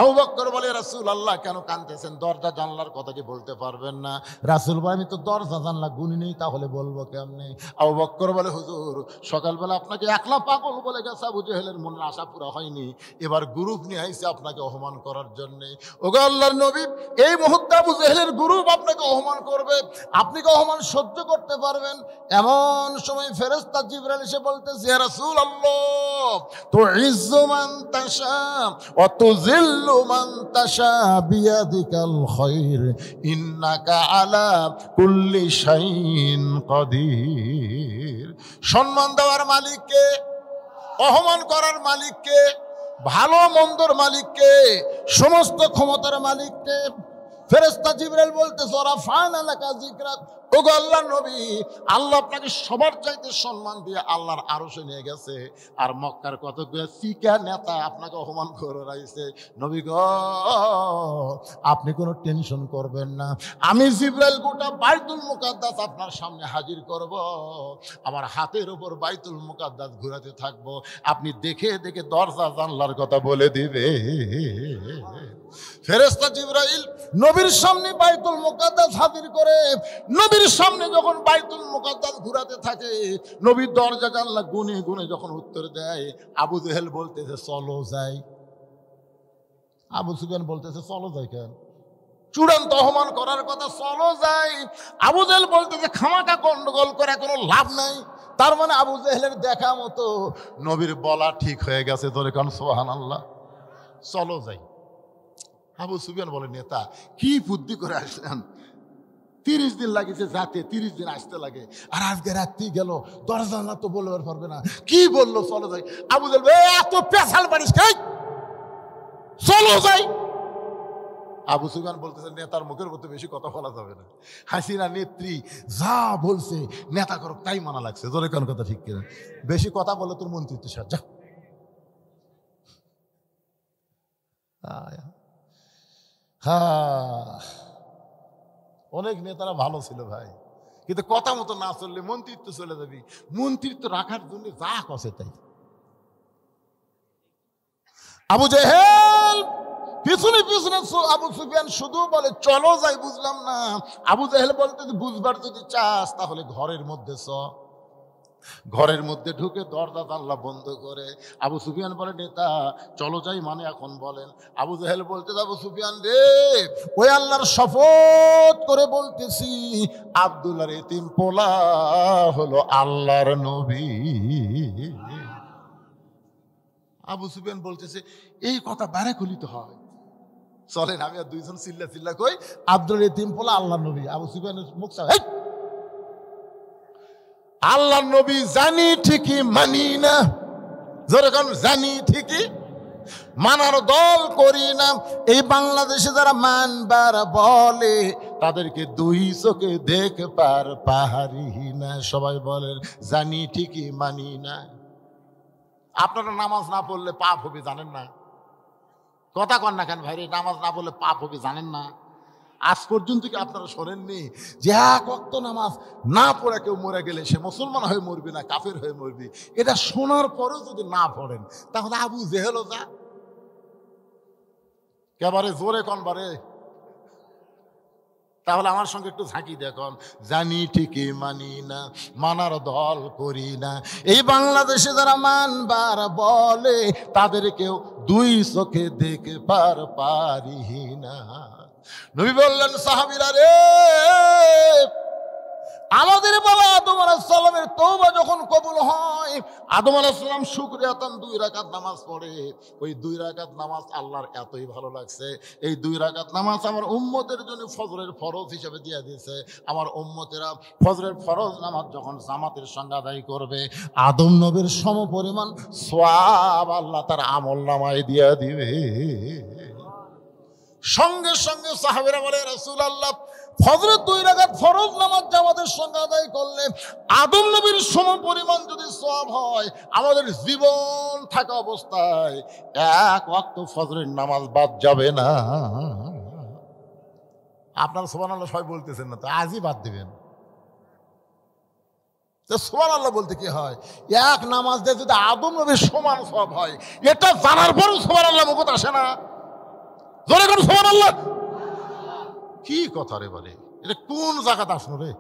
[SPEAKER 1] আবু বকর বলে, রাসূলুল্লাহ কেন কাঁদতেছেন? দরজা জানলার কথা কি বলতে পারবেন না? রাসূল বলে, আমি তো দরজা জানলা গুনি নেই, তাহলে বলবো কেমনে? আবু বকর বলে, হুজুর সকালবেলা আপনাকে একলা পাগল বলে গেছে, আবু জেহেলের মনের আশা পুরা হয়নি, এবার গ্রুপ নিয়ে আইছে আপনাকে অপমান করার জন্যে। ওগো আল্লাহর নবী, এই মুহূর্তে আবু জেহেলের গ্রুপ আপনাকে অপমান করবে, আপনি কি অপমান সহ্য করতে পারবেন? এমন সময় ফেরেশতা জিবরাইল এসে বলতেছে, ইয়া রাসূলুল্লাহ, তুইজ্জু মান তাশা ওয়া তুযিল্লু মান তাশা বিয়াদিকাল খায়র ইন্নাকা আলা কুল্লি শাইইন কাদির। সম্মান দেওয়ার মালিককে, অপমান করার মালিককে, ভালো মন্দর মালিককে, সমস্ত ক্ষমতার মালিককে। ফেরেশতা জিবরাইল বলতেছে, ওরা ফানা লাকা যিকরাক, ওগো আল্লাহর নবী, আল্লাহ আপনাকে সবার চাইতে সম্মান দিয়ে আল্লাহর আরশে নিয়ে গেছে, আর মক্কার কতগুলো সিকা নেতা আপনাকে অপমান করে রাখছে। নবী গো, আপনি কোনো টেনশন করবেন না, আমি জিবরাইল গোটা বাইতুল মুকাদ্দাস আপনার সামনে হাজির করব, আমার হাতের উপর বাইতুল মুকাদ্দাস ঘোরাতে থাকবো, আপনি দেখে দেখে দরজা জানলার কথা বলে দিবে। ফেরেশতা জিবরাইল নবীর সামনে বাইতুল মুকাদ্দাস হাজির করে, নবীর সামনে যখন বাইতুল মুকাদ্দাস ঘুরাতে থাকে, নবীর দরজা জানলা গুনে গুনে যখন উত্তর দেয়, আবু জেহেল বলতেছে, চলো যাই। আবু সুফিয়ান বলতেছে চলো যাই। কেন? চূড়ান্ত অপমান করার কথা, চলো যাই। আবু জেহেল বলতেছে খামাকা গন্ডগোল করে কোনো লাভ নাই। তার মানে আবু জেহেলের দেখা মতো নবীর বলা ঠিক হয়ে গেছে। ধরে কারণ সুবহানাল্লাহ, চলো যাই। আবু সুফিয়ান বলে নেতা কি বুদ্ধি করে আসলেন, 30 দিন লাগিছে যাতে, 30 দিন আসতে লাগে, আর আজকে রাত্রি গেল, দরজা না তো বলবার পারবে না, কি বললো চলো যাই। আবু জেহেল এত পেশাল পারিস খাই, চলো যাই। আবু সুফিয়ান বলতেছে নেতার মুখের মধ্যে বেশি কথা বলা যাবে না। হাসিনা নেত্রী যা বলছে নেতা করুক তাই মানা লাগছে। জোরে কোন কথা ঠিক কিনা? বেশি কথা বলে তোর মন্ত্রিত্ব সার যা। অনেক নেতারা ভালো ছিল ভাই, কিন্তু কথা মতো না চললে মন্ত্রিত্ব চলে যাবি। মন্ত্রিত্ব রাখার জন্য যা কষে তাই। আবু জেহেল পিছনে পিছনে আবু সুফিয়ান শুধু বলে চলো যাই। বুঝলাম না। আবু জেহেল বলতে বুঝবার যদি চাস তাহলে ঘরের মধ্যে চ। ঘরের মধ্যে ঢুকে দরজা জানলা বন্ধ করে আবু সুফিয়ান বলে নেতা চলো যাই মানে এখন বলেন। আবু জেহেল বলতে আবু সুফিয়ান রে, ওই আল্লাহর শপথ করে বলতেছি আব্দুল্লাহর এতিম পোলা হলো আল্লাহর নবী। আবু সুফিয়ান বলতেছে এই কথা বারে খুলিত হয়, চলেন আমি আর দুইজন চিল্লা চিল্লা কই আব্দুল এতিম পোলা আল্লাহর নবী। আবু সুফিয়ানের মুখ আল্লাহর নবী জানি ঠিকই মানি না। যেরকম জানি ঠিকই মানার দল করি না। এই বাংলাদেশে যারা মানবার বলে তাদেরকে দুই চোখে দেখবার পাহাড়ি না। সবাই বলেন জানি ঠিকই মানি না। আপনারা নামাজ না পড়লে পাপ হবে জানেন না? কথা কন না কেন ভাই? নামাজ না পড়লে পাপ হবে জানেন না? আজ পর্যন্ত কি আপনারা শোনেননি যে এক ওয়াক্ত নামাজ না পড়ে কেউ মরে গেলে সে মুসলমান হয়ে মরবি না কাফের হয়ে মরবি? এটা শোনার পরেও যদি না পড়েন তাহলে আবু জেহেলও যা। কেবারে জোরে কন বারে। তাহলে আমার সঙ্গে একটু ঝাঁকি দেখুন। জানি ঠিকই মানি না, মানার দল করি না। এই বাংলাদেশে যারা মানবার বলে তাদেরকেও দুই চোখে দেখবার পারি না। নবী বললেন সাহাবীরা রে, আমাদের বাবা আদম আলাইহিস সালামের তওবা যখন কবুল হয়, আদম আলাইহিস সালাম শুকরিয়াতান 2 রাকাত নামাজ পড়ে। ওই 2 রাকাত নামাজ আল্লাহর এতই ভালো লাগছে, এই 2 রাকাত নামাজ আমার উম্মতের জন্য ফজরের ফরজ হিসেবে দিয়ে দিয়েছে। আমার উম্মতেরা ফজরের ফরজ নামাজ যখন জামাতের সঙ্গে আদায় করবে, আদম নবীর সমপরিমাণ সওয়াব আল্লাহ তার আমলনামায় দিয়ে দিবে। সঙ্গে সঙ্গে সাহাবীরা বলে রাসূলুল্লাহ, ফজরের 2 রাকাত ফরজ নামাজ জামাতের সঙ্গে আদায় করলে আদম নবীর সমপরিমাণ যদি সওয়াব হয়, আমাদের জীবন থাকা অবস্থায় এক ওয়াক্ত ফজরের নামাজ বাদ যাবে না। আপনারা সুবহানাল্লাহ সবাই বলতেছেন না তো, আজই বাদ দিবেন। সুবহানাল্লাহ বলতে কি হয়? এক নামাজ দিয়ে যদি আদম নবীর সমান সওয়াব হয়, এটা জানার পরও সুবহানাল্লাহ মুখে আসে না। জোরে করে সুবহানাল্লাহ। কি কথা রে বলে, এটা কোন জায়গাতে আসলো রে?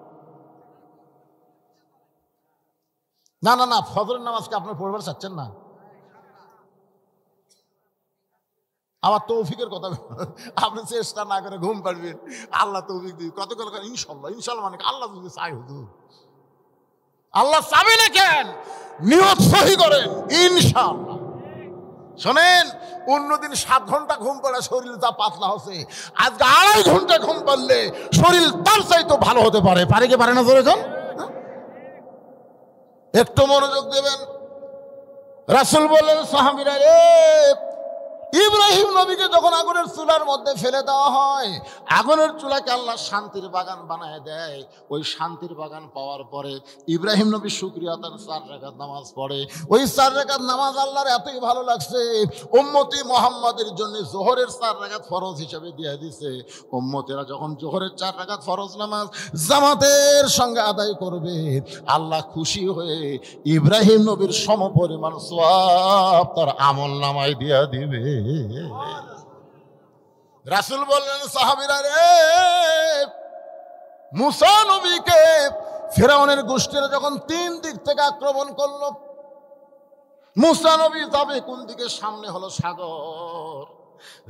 [SPEAKER 1] না না না, ফজরের নামাজকে আপনার পড়বার চাচ্ছেন না? আবার তৌফিকের কথা আপনি চেষ্টা না করে ঘুম পাড়বেন, আল্লাহ তৌফিক দিবে। কত কথা ইনশাল্লাহ, ইনশাল্লাহ মানে আল্লাহ যদি চাই হুজুর, আল্লাহ চাবে না কেন? নিয়ত সহি করেন ইনশাল্লাহ। শোনেন, অন্যদিন 7 ঘন্টা ঘুম পড়ে শরীর যা পাতলা হচ্ছে, আজকে 2.5 ঘন্টা ঘুম পারলে শরীর তার চাইতো ভালো হতে পারে। পারে কি পারে না? যেরকম একটু মনোযোগ দেবেন। রাসূল বললেন সাহাবীরা রে, ইব্রাহিম নবীকে যখন আগুনের চুলার মধ্যে ফেলে দেওয়া হয়, আগুনের চুলাকে আল্লাহ শান্তির বাগান বানায় দেয়। ওই শান্তির বাগান পাওয়ার পরে ইব্রাহিম নবী শুকরিয়া তার 4 রাকাত নামাজ পড়ে। ওই 4 রাকাত নামাজ আল্লাহর এতই ভালো লাগছে, উম্মতি মুহাম্মাদের জন্য জোহরের 4 রাকাত ফরজ হিসেবে দিয়ে দিয়েছে। উম্মতেরা যখন জোহরের 4 রাকাত ফরজ নামাজ জামাতের সঙ্গে আদায় করবে, আল্লাহ খুশি হয়ে ইব্রাহিম নবীর সমপরিমাণ সওয়াব তার আমলনামায় দিয়ে দিবে। রাসূল বললেন সাহাবীরা রে, মুসা নবীকে ফিরআউনের গোষ্ঠীরা যখন 3 দিক থেকে আক্রমণ করলো, মুসা নবী যাবে কোন দিকে? সামনে হলো সাগর,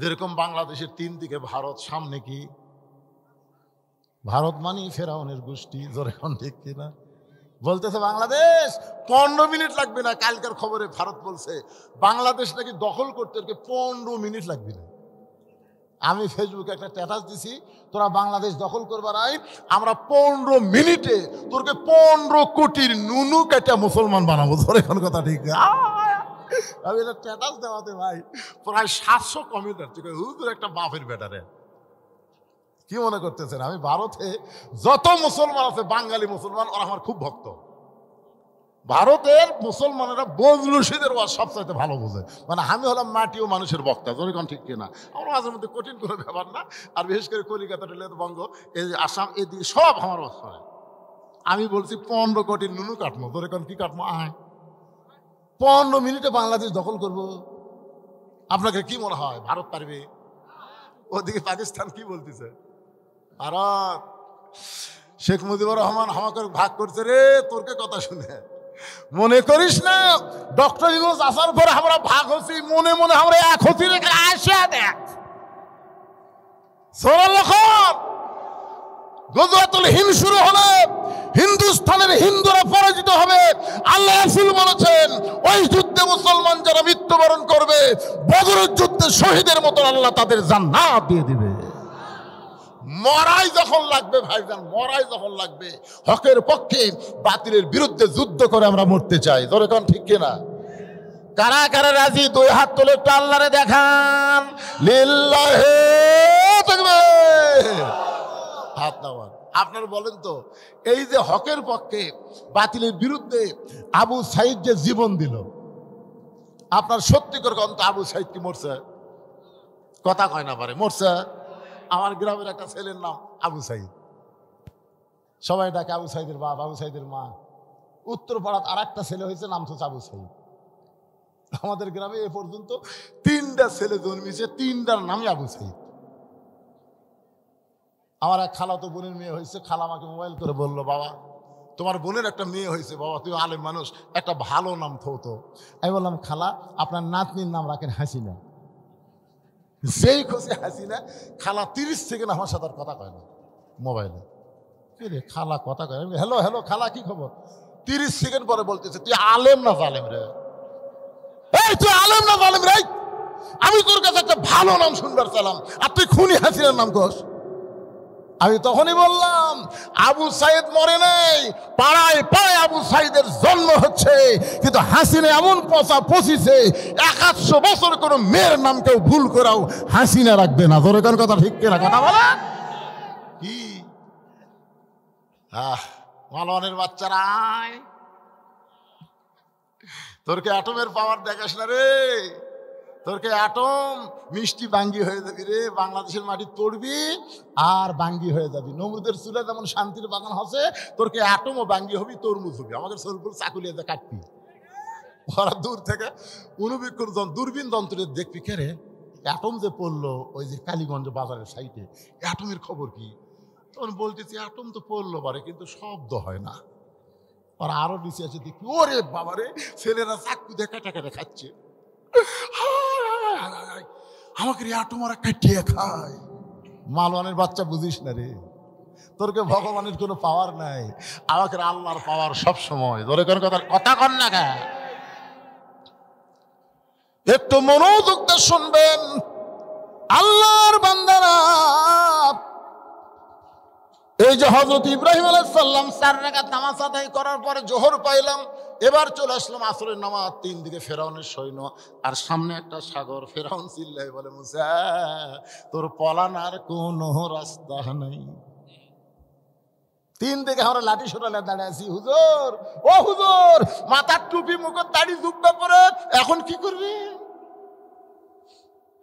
[SPEAKER 1] যেরকম বাংলাদেশের 3 দিকে ভারত, সামনে কি? ভারত মানে ফেরাউনের গোষ্ঠী। জোরে এখন ঠিক কিনা? বলতেছে বাংলাদেশ 15 মিনিট লাগবে না। কালকের খবরে ভারত বলছে বাংলাদেশ নাকি দখল করতে 15 মিনিট লাগবে না। আমি ফেসবুকে একটা স্ট্যাটাস দিছি, তোরা বাংলাদেশ দখল করবার আই, আমরা 15 মিনিটে তোরকে 15 কোটির নুনু কেটে মুসলমান বানাবো। ধরে এখন কথা ঠিক। আমি এটা স্ট্যাটাস দেওয়াতে ভাই প্রায় 700 কমেন্ট আসছে, হুজুর একটা বাপের বেটারে। কি মনে করতেছেন আমি ভারতে যত মুসলমান আছে বাঙালি মুসলমান, ওরা আমার খুব ভক্ত। ভারতের মুসলমানেরা বজলুসিদের ওয়াজ সবচাইতে ভালো বোঝে। মানে আমি হলাম মাটি ও মানুষের বক্তা। যেরকম ঠিক কিনা? আমার মাঝে মধ্যে কঠিন কোনো ব্যাপার না। আর বিশেষ করে কলিকাতা, বঙ্গ, এই যে আসাম, এদিকে সব আমার ওয়াজ হয়। আমি বলছি 15 কোটির নুনু কাটবো। যেরকম কি কাটবো? 15 মিনিটে বাংলাদেশ দখল করব। আপনাকে কি মনে হয় ভারত পারবে? ওদিকে পাকিস্তান কি বলতেছে? ভারত, শেখ মুজিবুর রহমান আমাকে ভাগ করছে রে, তোরকে কথা শুনে মনে করিস না ডক্টর ইউনূস আসার পরে আমরা ভাগ হচ্ছি, মনে মনে আমরা এক হচ্ছি। রেখে আসিয়া দেখ গজওয়াতুল হিন্দ শুরু হলে হিন্দুস্তানের হিন্দুরা পরাজিত হবে। আল্লাহ রাসূল বলেছেন ওই যুদ্ধে মুসলমান যারা মৃত্যুবরণ করবে, বদরের যুদ্ধে শহীদের মতো আল্লাহ তাদের জান্নাত দিয়ে দিবে। মরাই যখন লাগবে ভাইজান, মরাই যখন লাগবে, হকের পক্ষে বাতিলের বিরুদ্ধে যুদ্ধ করে আমরা মরতে চাই। ধরে কোন ঠিক কিনা? কারা কারা রাজি? 2 হাত তুলে একটু আল্লাহরে দেখান। লিল্লাহি তাকবীর। হাত নামান। আপনারা বলেন তো, এই যে হকের পক্ষে বাতিলের বিরুদ্ধে আবু সাইদ যে জীবন দিল, আপনার সত্যি করে কোন তো আবু সাইদ কি মরছে? কথা কয় না পারে, মরছে? আমার গ্রামের একটা ছেলের নাম আবু সাইদ, সবাই ডাকে আবু সাইদের বাপ, আবু সাইদের মা। উত্তরপাড়াত আর একটা ছেলে হয়েছে, নাম হচ্ছে আবু সাইদ। আমাদের গ্রামে এ পর্যন্ত 3টা ছেলে জন্মেছে, 3টার নামই আবু সাইদ। আমার এক খালাতো বোনের মেয়ে হয়েছে, খালা আমাকে মোবাইল করে বললো, বাবা তোমার বোনের একটা মেয়ে হয়েছে, বাবা তুই আলেম মানুষ, একটা ভালো নাম থতো। আমি বললাম, খালা আপনার নাতনির নাম রাখেন হাসিনা। যেই খুশি হাসিনা, খালা 30 সেকেন্ড আমার সাথে আর কথা কয় না মোবাইলে। রে খালা কথা কয়, হ্যালো হ্যালো খালা কি খবর? 30 সেকেন্ড পরে বলতেছে, তুই আলেম না জালেম রে? এই তুই আলেম না জালেম রে? আমি তোর কাছে একটা ভালো নাম শুনবার চালাম, আর তুই খুনি হাসিনার নাম কস। আমি তখনই বললাম, আবু সাইদ মরে নাই, পাড়ায় পাড়ায় আবু সাইদের জন্ম হচ্ছে, কিন্তু হাসিনা এমন পচা পচিছে, 100 বছর কোনো মেয়ের নাম কেউ ভুল করাও হাসিনা রাখবে না। ধরে কোন কথা ঠিক কিনা? কথা বলে কি? মালওয়ানের বাচ্চারা আয়, তোরকে অ্যাটমের পাওয়ার দেখাস না রে, তোরকে অ্যাটম মিষ্টি বাঙ্গি হয়ে যাবি রে। বাংলাদেশের মাটি তড়বি আর বাঙ্গি হয়ে যাবি। নমরুদের চুলে যেমন শান্তির বাগান হচ্ছে, তোরকে অ্যাটমও বাঙ্গি হবি, তরমুজ হবি। আমাদের সোলপুর চাকুলিয়া কাটবি। ওরা দূর থেকে অনুবীক্ষণ দূরবীন যন্ত্রে দেখবি, কে রে অ্যাটম যে পড়লো ওই যে কালীগঞ্জ বাজারের সাইডে, অ্যাটমের খবর কি? তখন বলতেছি অ্যাটম তো পড়লো বারে, কিন্তু শব্দ হয় না। ওরা আরো নিচে আছে, দেখি ওরে বাবারে ছেলেরা চাকু দিয়ে কাটা কাটা খাচ্ছে। আমাকে অ্যাটম ওরা কাটিয়ে খায়। মালওয়ানের বাচ্চা বুঝিস না রে, তোরকে ভগবানের কোনো পাওয়ার নাই, আমাকে আল্লাহর পাওয়ার সব সময়। ধরে কোন কথা কন না গা, একটু মনোযোগ দিয়ে শুনবেন আল্লাহর বান্দারা। এই যে হযরত ইব্রাহিম আলাইহিস সালাম 4 রাকাত নামাজ আদায় করার পরে জোহর পাইলাম, এবার চলে আসলাম আসরের নামাজ। 3 দিকে ফেরাউনের সৈন্য আর সামনে একটা সাগর। ফেরাউন চিল্লায় বলে, মুসা তোর পলানার কোনো রাস্তা নাই। 3 দিকে আমরা লাঠি সোটালে দাঁড়িয়ে আছি। হুজুর, ও হুজুর, মাথার টুপি মুখের দাড়ি জুব্বা পরে এখন কি করবি?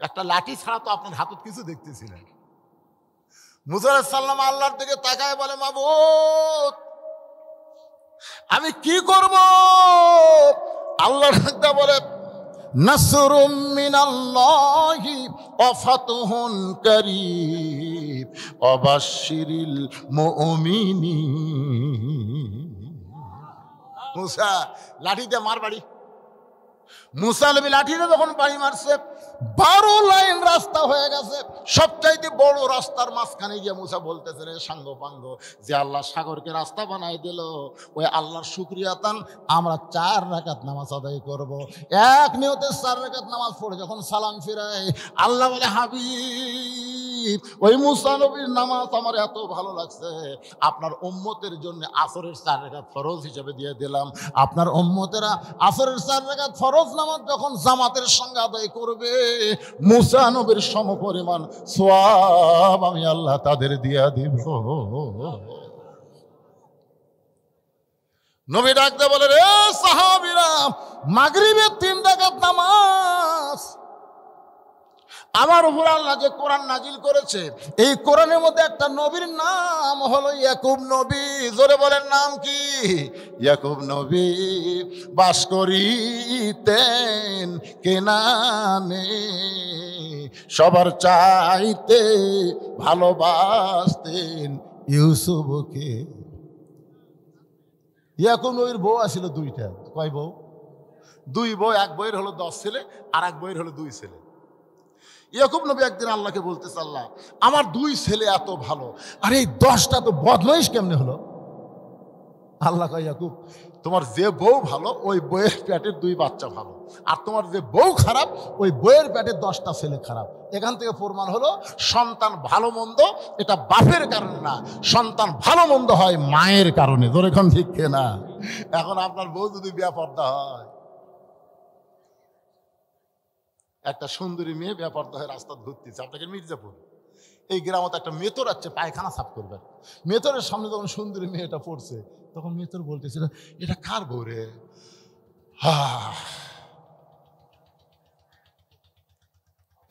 [SPEAKER 1] একটা লাঠি ছাড়া তো আপনার হাতত কিছু দেখতেছিলেন। মুসা আলাইহিস সালাম আল্লাহর দিকে তাকায় বলে, মাবুদ আমি কি করব? আল্লাহ বলে, নাসরুম মিনাল্লাহি ওয়া ফাতহুন কারীব ওয়া বাশশিরিল মুমিনিন। মুসা লাঠি দিয়ে মার বাড়ি। মুসা নবী লাঠিতে যখন বাড়ি মারছে 12 লাইন রাস্তা হয়ে গেছে। সবচাইতে বড় রাস্তার মাঝখানে গিয়ে মুসা বলতেছে, রে সাঙ্গ পাঙ্গ, যে আল্লাহ সাগরকে রাস্তা বানাই দিল, ওই আল্লাহর শুকরিয়া তান আমরা 4 রাকাত নামাজ আদায় করব। এক নিয়তে 4 রাকাত নামাজ পড়ে যখন সালাম ফিরায়, আল্লাহ বলে, হাবিব, ওই মুসা নবীর নামাজ আমার এত ভালো লাগছে, আপনার উম্মতের জন্য আসরের 4 রাকাত ফরজ হিসেবে দিয়ে দিলাম। আপনার উম্মতেরা আসরের 4 রাকাত ফরজ নামাজ যখন জামাতের সঙ্গে আদায় করবে, মুসা নবীর সমপরিমাণ সওয়াব আমি আল্লাহ তাদের দিয়া দিব। নবী ডাকতে বলে, রে সাহাবীরা, মাগরিবের 3 রাকাত নামাজ আমার উপর আল্লাহ যে কোরআন নাজিল করেছে, এই কোরআনের মধ্যে একটা নবীর নাম হলো ইয়াকুব নবী। জোরে বলেন, নাম কি? ইয়াকুব নবী বাস করিতেন কেনানে, সবার চাইতে ভালোবাসতেন ইউসুফকে। ইয়াকুব নবীর বউ আসছিল 2টা। কয় বউ? 2 বউ। এক বইয়ের হলো 10 ছেলে, আর এক বইয়ের হলো 2 ছেলে। ইয়াকুব নবী একদিন আল্লাহকে বলতেছে, আল্লাহ, আমার 2 ছেলে এত ভালো, আর এই 10টা তো বদমাইশ কেমনে হলো? আল্লাহ কয়, ইয়াকুব, তোমার যে বউ ভালো ওই বউয়ের পেটের 2 বাচ্চা ভালো, আর তোমার যে বউ খারাপ ওই বউয়ের পেটের 10টা ছেলে খারাপ। এখান থেকে প্রমাণ হলো সন্তান ভালো মন্দ এটা বাপের কারণে না, সন্তান ভালো মন্দ হয় মায়ের কারণে। তোর এখন ঠিক না? এখন আপনার বউ যদি বেপর্দা হয়, একটা সুন্দরী মেয়ে বেপর্দা হয়ে রাস্তা ঘুরতেছে, আপনাকে মির্জাপুর এই গ্রামে একটা মেতর আছে পায়খানা সাফ করবে, মেতরের সামনে যখন সুন্দরী মেয়েটা পড়ছে তখন মেতর বলতেছিল, এটা কার বউ রে?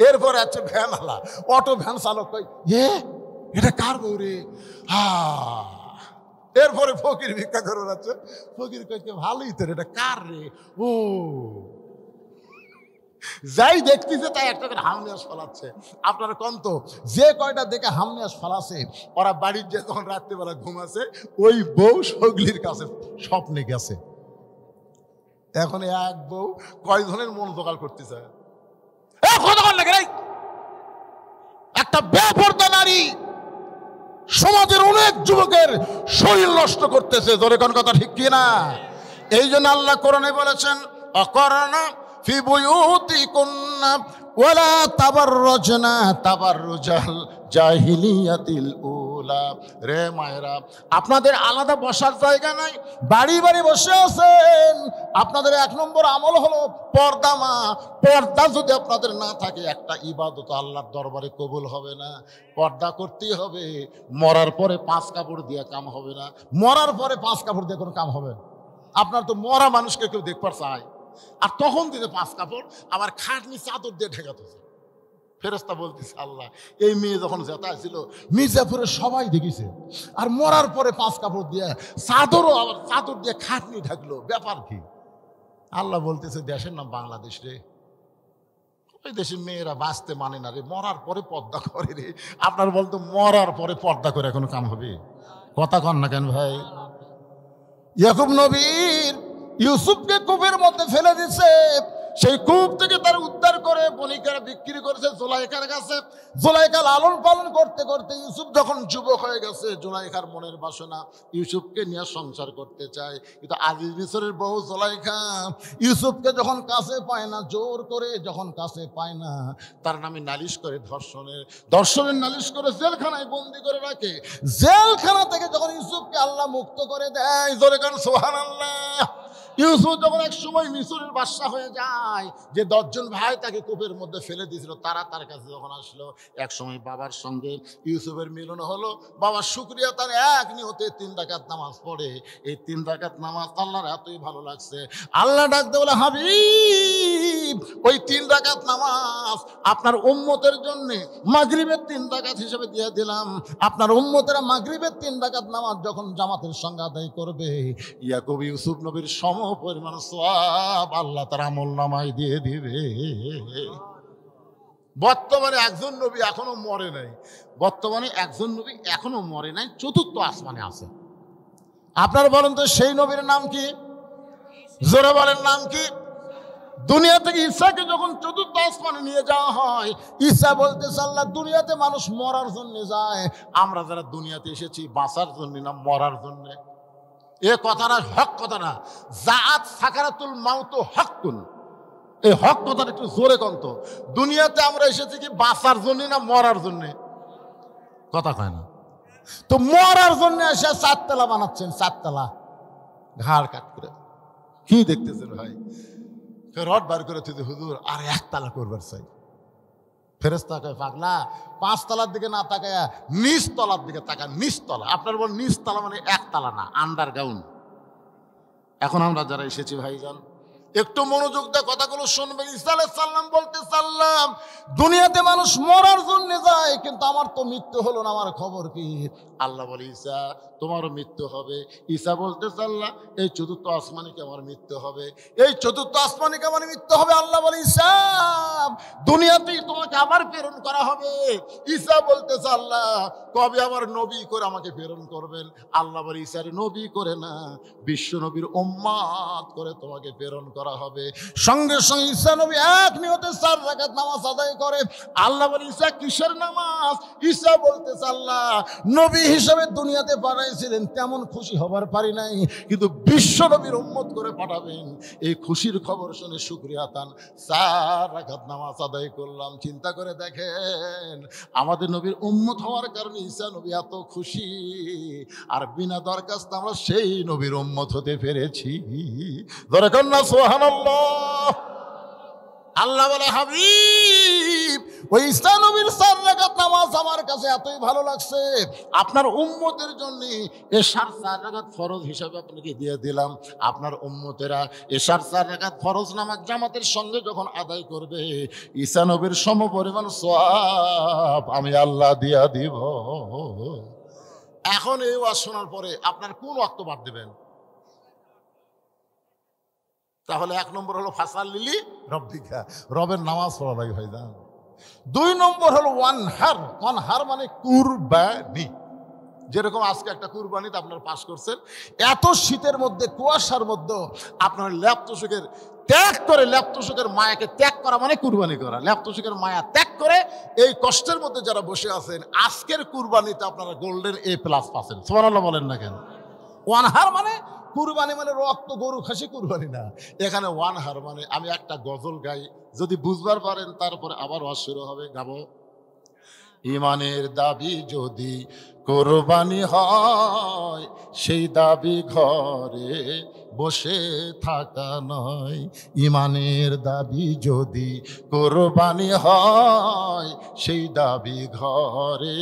[SPEAKER 1] এরপর আছে ভ্যানওয়ালা, অটো ভ্যান চালক, কই এটা কার বউ রে? এরপরে ফকির ভিক্ষা করে যাচ্ছে, ফকির কই, ভালোই তো, এটা কার রে? ও যাই দেখতেছে তাই একটা করে হামনিয়াস ফলাচ্ছে। আপনারা কন্ত যে কয়টা দেখে হামনিয়াস ফলাছে, ওরা বাড়ির যে তখন রাত্রিবেলা ঘুমাছে, ওই বউ সগলির কাছে স্বপ্নে গেছে। এখন এক বউ কয়জনের মন জোগাড় করতেছে? একটা বেপরদা নারী সমাজের অনেক যুবকের শরীর নষ্ট করতেছে। ধরে কোন কথা ঠিক কিনা? এই জন্য আল্লাহ কোরআনে বলেছেন, অকরনা ফি বুয়ুতিকুন্না ওয়ালা তাবাররুজনা তাবাররুজাল জাহিলিয়াতিল উলা। রে মায়েরা, আপনাদের আলাদা বসার জায়গা নাই, বাড়ি বাড়ি বসে আছেন। আপনাদের 1 নম্বর আমল হলো পর্দা। পর্দা যদি আপনাদের না থাকে, একটা ইবাদত আল্লাহর দরবারে কবুল হবে না। পর্দা করতেই হবে। মরার পরে 5 কাপড় দিয়ে কাম হবে না। মরার পরে 5 কাপড় দিয়ে কোনো কাম হবে? আপনার তো মরা মানুষকে কেউ দেখবার চায়, আর তখন দিতে 5 কাপড়, আবার খাটনি চাদর দিয়ে ঢেকাতেছে। ফেরেশতা বলতেছে, আল্লাহ, এই মেয়ে যখন জেতা ছিল মির্জাপুরে সবাই দেখেছে, আর মরার পরে 5 কাপড় দিয়ে চাদরও, আবার চাদর দিয়ে খাটনি ঢাকলো, ব্যাপার কি? আল্লাহ বলতেছে, দেশের নাম বাংলাদেশ রে, ওই দেশের মেয়েরা বাঁচতে মানে না রে, মরার পরে পর্দা করে রে। আপনার বলতো মরার পরে পর্দা করে কোনো কাম হবে? কথা কন না কেন ভাই? ইয়াকুব নবীর ইউসুফকে কূপের মধ্যে ফেলে দিছে, সেই কূপ থেকে তার উদ্ধার করে বণিকেরা বিক্রি করেছে জুলাইখার কাছে। জুলাইখা লালন পালন করতে করতে ইউসুফ যখন যুবক হয়ে গেছে, জুলাইখার মনের বাসনা ইউসুফকে নিয়ে সংসার করতে চায়, কিন্তু আজিজ মিসরের বউ জুলাইখা ইউসুফকে যখন কাছে পায় না, জোর করে যখন কাছে পায় না, তার নামে নালিশ করে, ধর্ষণের নালিশ করে জেলখানায় বন্দি করে রাখে। জেলখানা থেকে যখন ইউসুফকে আল্লাহ মুক্ত করে দেয়, জোরে গান সুবহানাল্লাহ। ইউসুফ যখন এক সময় মিসরের বাদশা হয়ে যায়, যে 10 জন ভাই তাকে কূপের মধ্যে ফেলে দিয়েছিল, তারা তার কাছে যখন আসলো, এক সময় বাবার সঙ্গে ইউসুফের মিলন হলো। বাবার শুকরিয়া তার এক নিয়তে 3 রাকাত নামাজ পড়ে। এই 3 রাকাত নামাজ আল্লাহর এতই ভালো লাগছে, আল্লাহ ডাকতে বলে, হাবিব, ওই 3 রাকাত নামাজ আপনার উম্মতের জন্য মাগরিবের 3 রাকাত হিসেবে দিয়ে দিলাম। আপনার উম্মতেরা মাগরিবের 3 রাকাত নামাজ যখন জামাতের সঙ্গে আদায় করবে, ইয়াকুব ইউসুফ নবীর পরিমাণ সওয়াব আল্লাহ তার আমলনামায় দিয়ে দিবে। বর্তমানে একজন নবী এখনো মরে নাই, চতুর্থ আসমানে আছে। আপনারা বলেন তো সেই নবীর নাম কি? জোরে বলেন, নাম কি? দুনিয়া থেকে ঈসাকে যখন চতুর্থ আসমানে নিয়ে যাওয়া হয়, ঈসা বলতেছে আল্লাহ দুনিয়াতে মানুষ মরার জন্য যায়, আমরা যারা দুনিয়াতে এসেছি বাঁচার জন্য না মরার জন্য। এ কথাটা হক কথা না। জাআত সাকারাতুল মাউত হকুন, এই হক কথাটা একটু জোরে কন্ত। দুনিয়াতে আমরা এসেছি কি বাঁচার জন্য না মরার জন্য? কথা কয় না তো। মরার জন্য এসে 4 তলা বানাচ্ছেন, 4 তলা ঘাড় কাট করে। কি দেখতেছেন ভাই? রড বার করে তুই হুজুর আর 1 তলা করবার চাই। ফেরেশতা কয় পাগলা 5 তলার দিকে না তাকায় নিচ তলার দিকে তাকা। নিচ তলা, আপনার বল নিচ তলা মানে 1 তলা না, আন্ডারগ্রাউন্ড। এখন আমরা যারা এসেছি ভাইজান একটু মনোযোগ দিয়ে কথাগুলো শুনবেন। ঈসা আলাইহিস সালাম বলতে সাল্লাম দুনিয়াতে মানুষ মরার জন্য যায়, কিন্তু আমার তো মৃত্যু হলো না, আমার খবর কি? আল্লাহ বলে ঈসা তোমারও মৃত্যু হবে। ঈসা বলতে আল্লাহ এই চতুর্থ আসমানে কি আমার মৃত্যু হবে? এই চতুর্থ আসমানে কি আমার মৃত্যু হবে? আল্লাহ বলে ঈসা দুনিয়াতেই তোমাকে আবার প্রেরণ করা হবে। ঈসা বলতে আল্লাহ কবে আবার নবী করে আমাকে প্রেরণ করবেন? আল্লাহ বলে ঈসার নবী করে না, বিশ্ব নবীর উম্মত করে তোমাকে প্রেরণ করা হবে। সঙ্গে সঙ্গে ঈসা নবী এক নিয়তে 4 রাকাত নামাজ আদায় করে। আল্লাহ বলে ঈসা কিসের নামাজ? ঈসা বলতে আল্লাহ নবী হিসেবে দুনিয়াতে পাঠাইছিলেন তেমন খুশি হবার পারি নাই, কিন্তু বিশ্ব নবীর উম্মত করে পাঠাবেন এই খুশির খবর শুনে শুকরিয়া তান 4 রাকাত নামাজ আদায় করলাম। চিন্তা করে দেখেন আমাদের নবীর উম্মত হওয়ার কারণে ঈসা নবী এত খুশি, আর বিনা দরখাস্ত আমরা সেই নবীর উম্মত হতে পেরেছি। ধরে কন্যা সুবহানাল্লাহ। আল্লাহ বলে হাবিব ওই ঈসা নবীর 4 রাকাত নামাজ আমার কাছে এতই ভালো লাগছে, আপনার উম্মতের জন্য এশার 4 রাকাত ফরজ হিসাবে আপনাকে দিয়ে দিলাম। আপনার উম্মতেরা এশার 4 রাকাত ফরজ নামাজ জামাতের সঙ্গে যখন আদায় করবে ঈসা নবীর সমপরিমাণ সওয়াব আমি আল্লাহ দিয়া দিব। এখন এই ওয়াজ শোনার পরে আপনার কোন ওয়াক্ত বাদ দেবেন? তাহলে 1 নম্বর হলো ফাসাল্লিলি রব্বিকা, রবের নামাজ পড়া লাগে ভাইজান। 2 নম্বর হলো ওয়ানহার। ওয়ানহার মানে কুরবানি। যেরকম আজকে একটা কুরবানিতে আপনারা পাস করছেন, এত শীতের মধ্যে কুয়াশার মধ্যে আপনার ল্যাপতোষকের ত্যাগ করে, ল্যাপতোষকের মায়াকে ত্যাগ করা মানে কুরবানি করা। ল্যাপতোষকের মায়া ত্যাগ করে এই কষ্টের মধ্যে যারা বসে আছেন আজকের কুরবানিতে আপনারা গোল্ডেন A+ পাচ্ছেন। সুবহানাল্লাহ বলেন না কেন? ওয়ানহার মানে কুরবানি মানে রক্ত গরু খাসি কুরবানি না। এখানে ওয়ানহার মানে আমি একটা গজল গাই, যদি বুঝবার পারেন তারপরে আবার ওয়াজ শুরু হবে, গাবো। ইমানের দাবি যদি কোরবানি হয় সেই দাবি ঘরে বসে থাকা নয়। ইমানের দাবি যদি কোরবানি হয় সেই দাবি ঘরে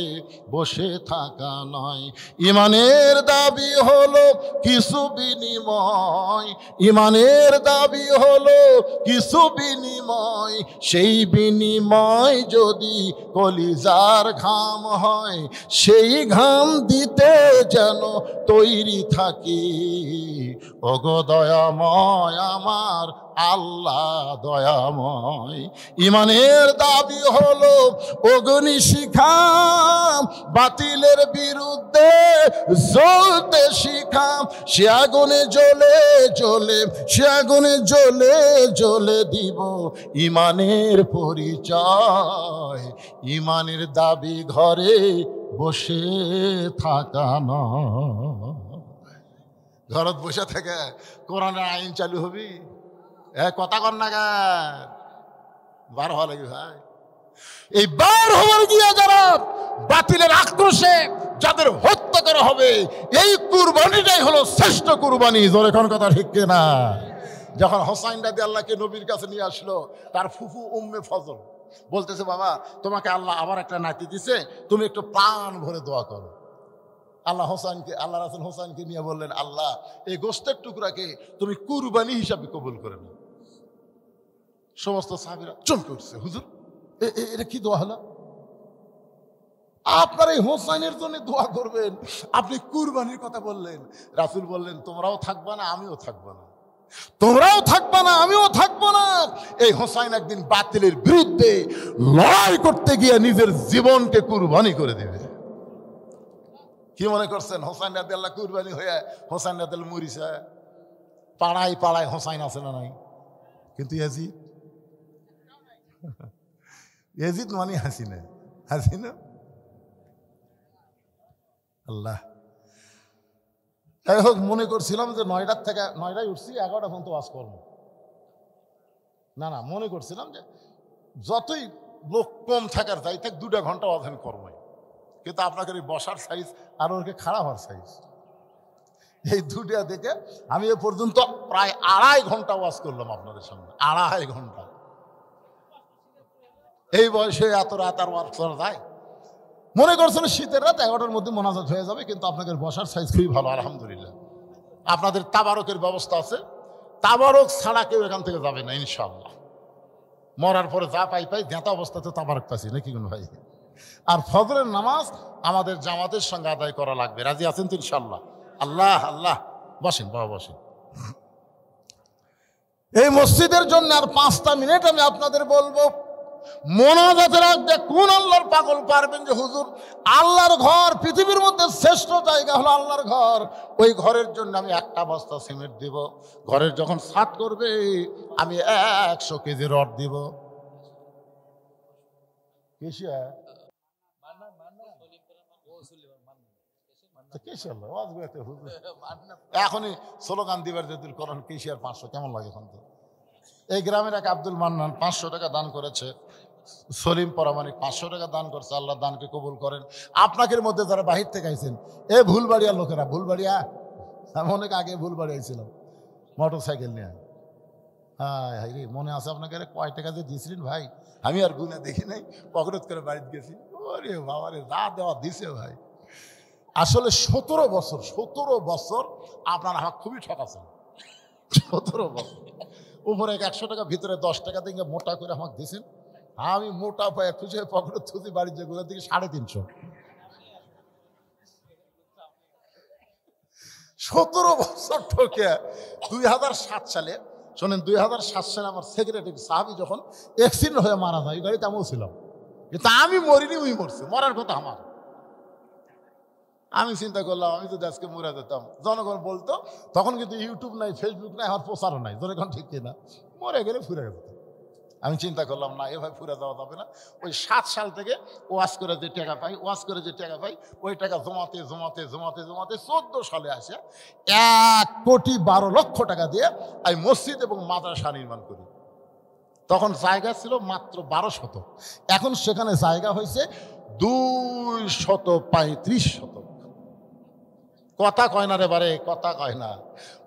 [SPEAKER 1] বসে থাকা নয়। ইমানের দাবি হলো কিছু বিনিময়, ইমানের দাবি হলো কিছু বিনিময়, সেই বিনিময় যদি কলিজার ঘাম হয় সেই ঘাম দিতে যেন তৈরি থাকি। ওগো দয়াময় আমার আল্লাহ দয়াময়। ইমানের দাবি হলো অগ্নিশিখা, বাতিলের বিরুদ্ধে জ্বলতে শিখা। সে আগুনে জ্বলে জ্বলে, সে আগুনে জ্বলে জ্বলে দিব ইমানের পরিচয়। ইমানের দাবি ঘরে বসে থাকা নয়। ঘরত বসে থেকে কোরআনের আইন চালু হবি, কথা কর না গা, বার হওয়া লাগবে ভাই। এই বার হওয়ার গিয়ে যারা বাতিলের আক্রোশে যাদের হত্যা করা হবে, এই কুরবানিটাই হলো শ্রেষ্ঠ কুরবানি। জোরে কোন কথা ঠিক না? যখন হোসাইন রাদিয়াল্লাহকে নবীর কাছে নিয়ে আসলো, তার ফুফু উম্মে ফজল বলতেছে বাবা তোমাকে আল্লাহ আবার একটা নাতি দিছে, তুমি একটু প্রাণ ভরে দোয়া করো। আল্লাহ হোসাইনকে, আল্লাহ রাসূল হোসাইনকে নিয়ে বললেন আল্লাহ এই গোস্তের টুকরাকে তুমি কুরবানি হিসাবে কবুল করে নাও। সমস্ত সাহাবীরা চমকে উঠছে, হুজুর এটা কি দোয়া হলো? আপনার এই হোসাইনের জন্য দোয়া করবেন, আপনি কুরবানির কথা বললেন। রাসূল বললেন তোমরাও থাকবা না আমিও থাকবো না, তোমরাও থাকবা না আমিও থাকবো না। এই হোসাইন একদিন বাতিলের বিরুদ্ধে লড়াই করতে গিয়ে নিজের জীবনকে কুরবানি করে দেবে। কি মনে করছেন হোসাইন রাদিয়াল্লাহু কুরবানি হয়ে হোসাইন রাদিয়াল্লাহু মরিছে? পাড়ায় পাড়ায় হোসাইন আছে না নাই? কিন্তু ইয়াজিদ ইয়াজিদ মানে হাসিনা, হাসিনা আল্লাহ। যাই হোক, মনে করছিলাম যে 9টার থেকে 9টায় উঠছি, 11টা পর্যন্ত ওয়াজ করবো না। মনে করছিলাম যে যতই লোক কম থাকার যাই থাক 2টা ঘন্টা ওয়াজ আমি করবোই, কিন্তু আপনাদের এই বসার সাইজ আর ওকে খাড়া হওয়ার সাইজ, এই 2টা দেখে আমি এ পর্যন্ত প্রায় 2.5 ঘন্টা ওয়াজ করলাম আপনাদের সামনে, 2.5 ঘন্টা। এই বয়সে এত রাত আর ওয়াজ করা যায়? মনে করছেন শীতের রাত 11টার মধ্যে মোনাজাত হয়ে যাবে, কিন্তু আপনাদের বসার সাইজ খুবই ভালো আলহামদুলিল্লাহ। আপনাদের তাবারকের ব্যবস্থা আছে, তাবারক ছাড়া কেউ এখান থেকে যাবে না ইনশাআল্লাহ। মরার পরে যা পাই দেঁতা অবস্থাতে তাবারক পাচ্ছি নাকি কোন ভাই? আর ফজরের নামাজ আমাদের জামাতের সঙ্গে আদায় করা লাগবে। রাজি আছেন তো ইনশাআল্লাহ? আল্লাহ আল্লাহ। বসেন বাবা, বসেন। এই মসজিদের জন্য আর 5টা মিনিট আমি আপনাদের বলবো, মোনাজাতের আগে কোন আল্লাহর পাগল পারবেন যে হুজুর আল্লাহর ঘর, পৃথিবীর মধ্যে শ্রেষ্ঠ জায়গা হলো আল্লাহর ঘর, ওই ঘরের জন্য আমি 1টা বস্তা সিমেন্ট দিব, ঘরের যখন ছাদ করবে আমি 100 কেজি রড দিব। এখনই স্লোগান দিবার যদি করেন কেশিয়ার 500 কেমন লাগে? এখন তো এই গ্রামের এক আব্দুল মান্নান 500 টাকা দান করেছে, সলিম পরামানিক 500 টাকা দান করছে। আল্লাহ দানকে কবুল করেন। আপনাদের মধ্যে যারা বাহির থেকে আইছেন, এ ভুলবাড়িয়ার লোকেরা, ভুলবাড়িয়া, আমি অনেক আগে ভুলবাড়ি আইছিলাম মোটর সাইকেল নিয়ে। হ্যাঁ মনে আছে আপনাকে? কয় টাকা যে দিয়েছিলেন ভাই, আমি আর গুনে দেখি নাই, পকেট করে বাড়িতে গেছি। ওরে বাবারে, যা দেওয়া দিছে ভাই। আসলে 17 বছর আপনারা আমাকে খুবই ঠকাচ্ছেন। 17 বছর উপরে 100 টাকা, ভিতরে 10 টাকা দিয়ে মোটা করে আমাকে দিয়েছেন। আমি মোটা পায়ে খুঁজে পকেটে থুতি বাড়ির যেগুলো দিকে 350। 17 বছর ঠকে 2007 সালে, শোনেন, 2007 সালে আমার সেক্রেটারি সাহাবি যখন অ্যাক্সিডেন্ট হয়ে মারা যায়, এই গাড়িতে আমিও ছিলাম, কিন্তু আমি মরিনি, ওই মরছে। মরার কথা আমার। আমি চিন্তা করলাম আমি যদি আজকে মরে যেতাম, জনগণ বলতো, তখন কিন্তু ইউটিউব নাই, ফেসবুক নাই, আমার প্রচারও নাই, জনগণ ঠিক কিনা, মরে গেলে ফুরে যেত। আমি চিন্তা করলাম না, এভাবে ফুরে যাওয়া যাবে না। ওই 7 সাল থেকে ওয়াজ করে যে টাকা পাই, ওই টাকা জমাতে 14 সালে আসে 1,12,00,000 টাকা দিয়ে আমি মসজিদ এবং মাদ্রাসা নির্মাণ করি। তখন জায়গা ছিল মাত্র 12 শতক, এখন সেখানে জায়গা হয়েছে 235 শতক। কথা কয় না রে বারে, কথা কয় না।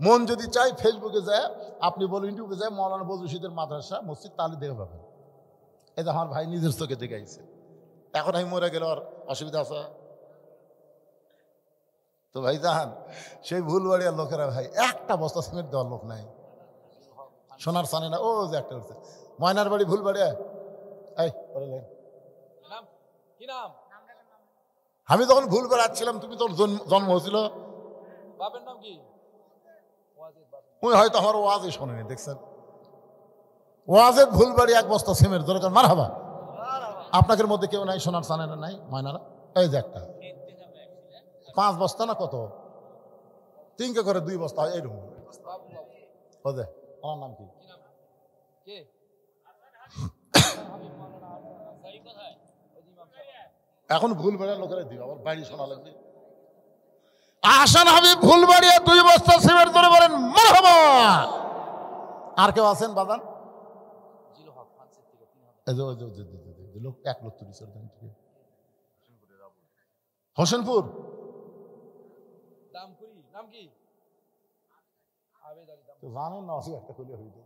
[SPEAKER 1] মন যদি চাই ফেসবুকে যায়, আপনি বলুন ইউটিউবে যায়, মৌলানা বজরুশিদের মাদ্রাসা মসজিদ, তাহলে দেখে পাবেন। এটা আমার ভাই নিজের চোখে দেখে আইছে। এখন আমি মরে গেলে আর অসুবিধা আছে তো? ভাই জাহান, সেই ভুলবাড়িয়ার লোকেরা ভাই 1টা বস্তা সিমেন্ট দেওয়ার লোক নাই। সোনার সানে না, ও যে একটা উঠছে ময়নার বাড়ি ভুলবাড়িয়া। এই আমি যখন ভুল বেড়াচ্ছিলাম, তুমি তোর জন্ম হয়েছিল, হয়তো আমার ওয়াজে শোনেনি, দেখছেন? ওয়াজের ভুলবাড়ি 1 বস্তা সিমেন্ট দরকার, মার হাবা। আপনাদের মধ্যে কেউ নাই সোনার সানেরা নাই, ময়নারা? এই যে একটা 5 বস্তা না কত, 3 করে 2 বস্তা হয় এইরকম। আমার নাম কি? এখন ভুল বেড়া লোকেরা দিবে, আবার বাড়ি শোনা লাগবে। আসান হাবিব ভুলবাড়িয়া 2 বস্তা সিমেন্ট ধরে বলেন মারহাবা। আর কেউ আছেন বাদান? হোসেনপুর জানেন না, একটা খুলে হইতে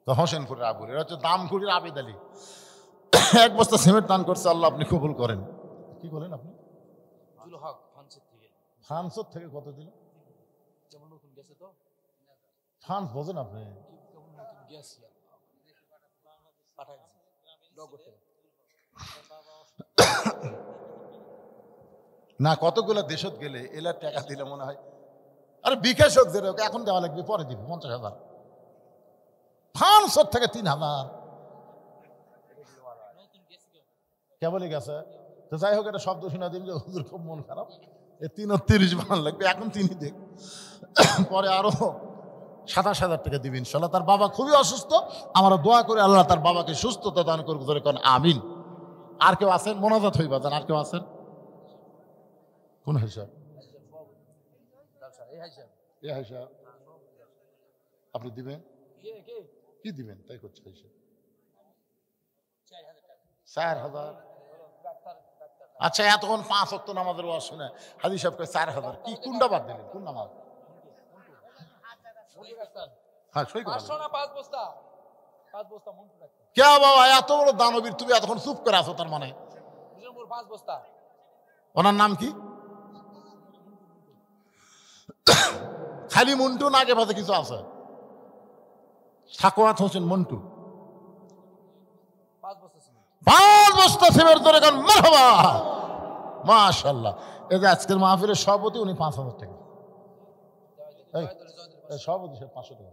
[SPEAKER 1] হোসেনপুরের আবুল, এরা হচ্ছে দামকুড়ির আবেদ আলী। 1 বস্তা সিমেন্ট দান করছে, আল্লাহ আপনি কবুল করেন। কি বলেন আপনি? ফ্রান্সের থেকে কত দিল? ফ্রান্স বোঝেন আপনি? না, কতগুলো দেশত গেলে এলা টাকা দিলে মনে হয়, আরে বিকাশ হোক, এখন দেওয়া লাগবে, পরে দিবে 50,000। ফ্রান্সের থেকে 3,000 কেবলই গেছে। তো যাই হোক, এটা শব্দ শোনা দিন যে হুজুর খুব মন খারাপ, 330 মান লাগবে। এখন তিনি দেখ, পরে আরো 27,000 টাকা দিবেন ইনশাল্লাহ। তার বাবা খুবই অসুস্থ, আমরা দোয়া করে আল্লাহ তার বাবাকে সুস্থতা দান করুক, ধরে কোন আমিন। আর কেউ আছেন? মোনাজাত হইবা দেন। আর কেউ আছেন? কোন হিসাব? আপনি দিবেন? কি দিবেন তাই করছে? 4,000। আচ্ছা, এতক্ষণ 5 ওয়াক্ত নামাজের ওয়াজ শুনে হাজী সাহেবকে 4,000 কি কোনটা বাদ দিলেন? কোন নামাজ? হ্যাঁ, সই করে কে বাবা? এত বড় দানবীর, তুমি এতক্ষণ চুপ করে আছো তার মানে? ওনার নাম কি? খালি মন্টু না, আগে ভাতে কিছু আছে? সাকোয়াত হোসেন মন্টু। 5 বস্তা সিমেন্ট ধরে গান মারহাবা মাশাআল্লাহ। এই যে আজকের মাহফিলের সভাপতি, উনি 5,000 টাকা। সভাপতি সাহেব 500 টাকা।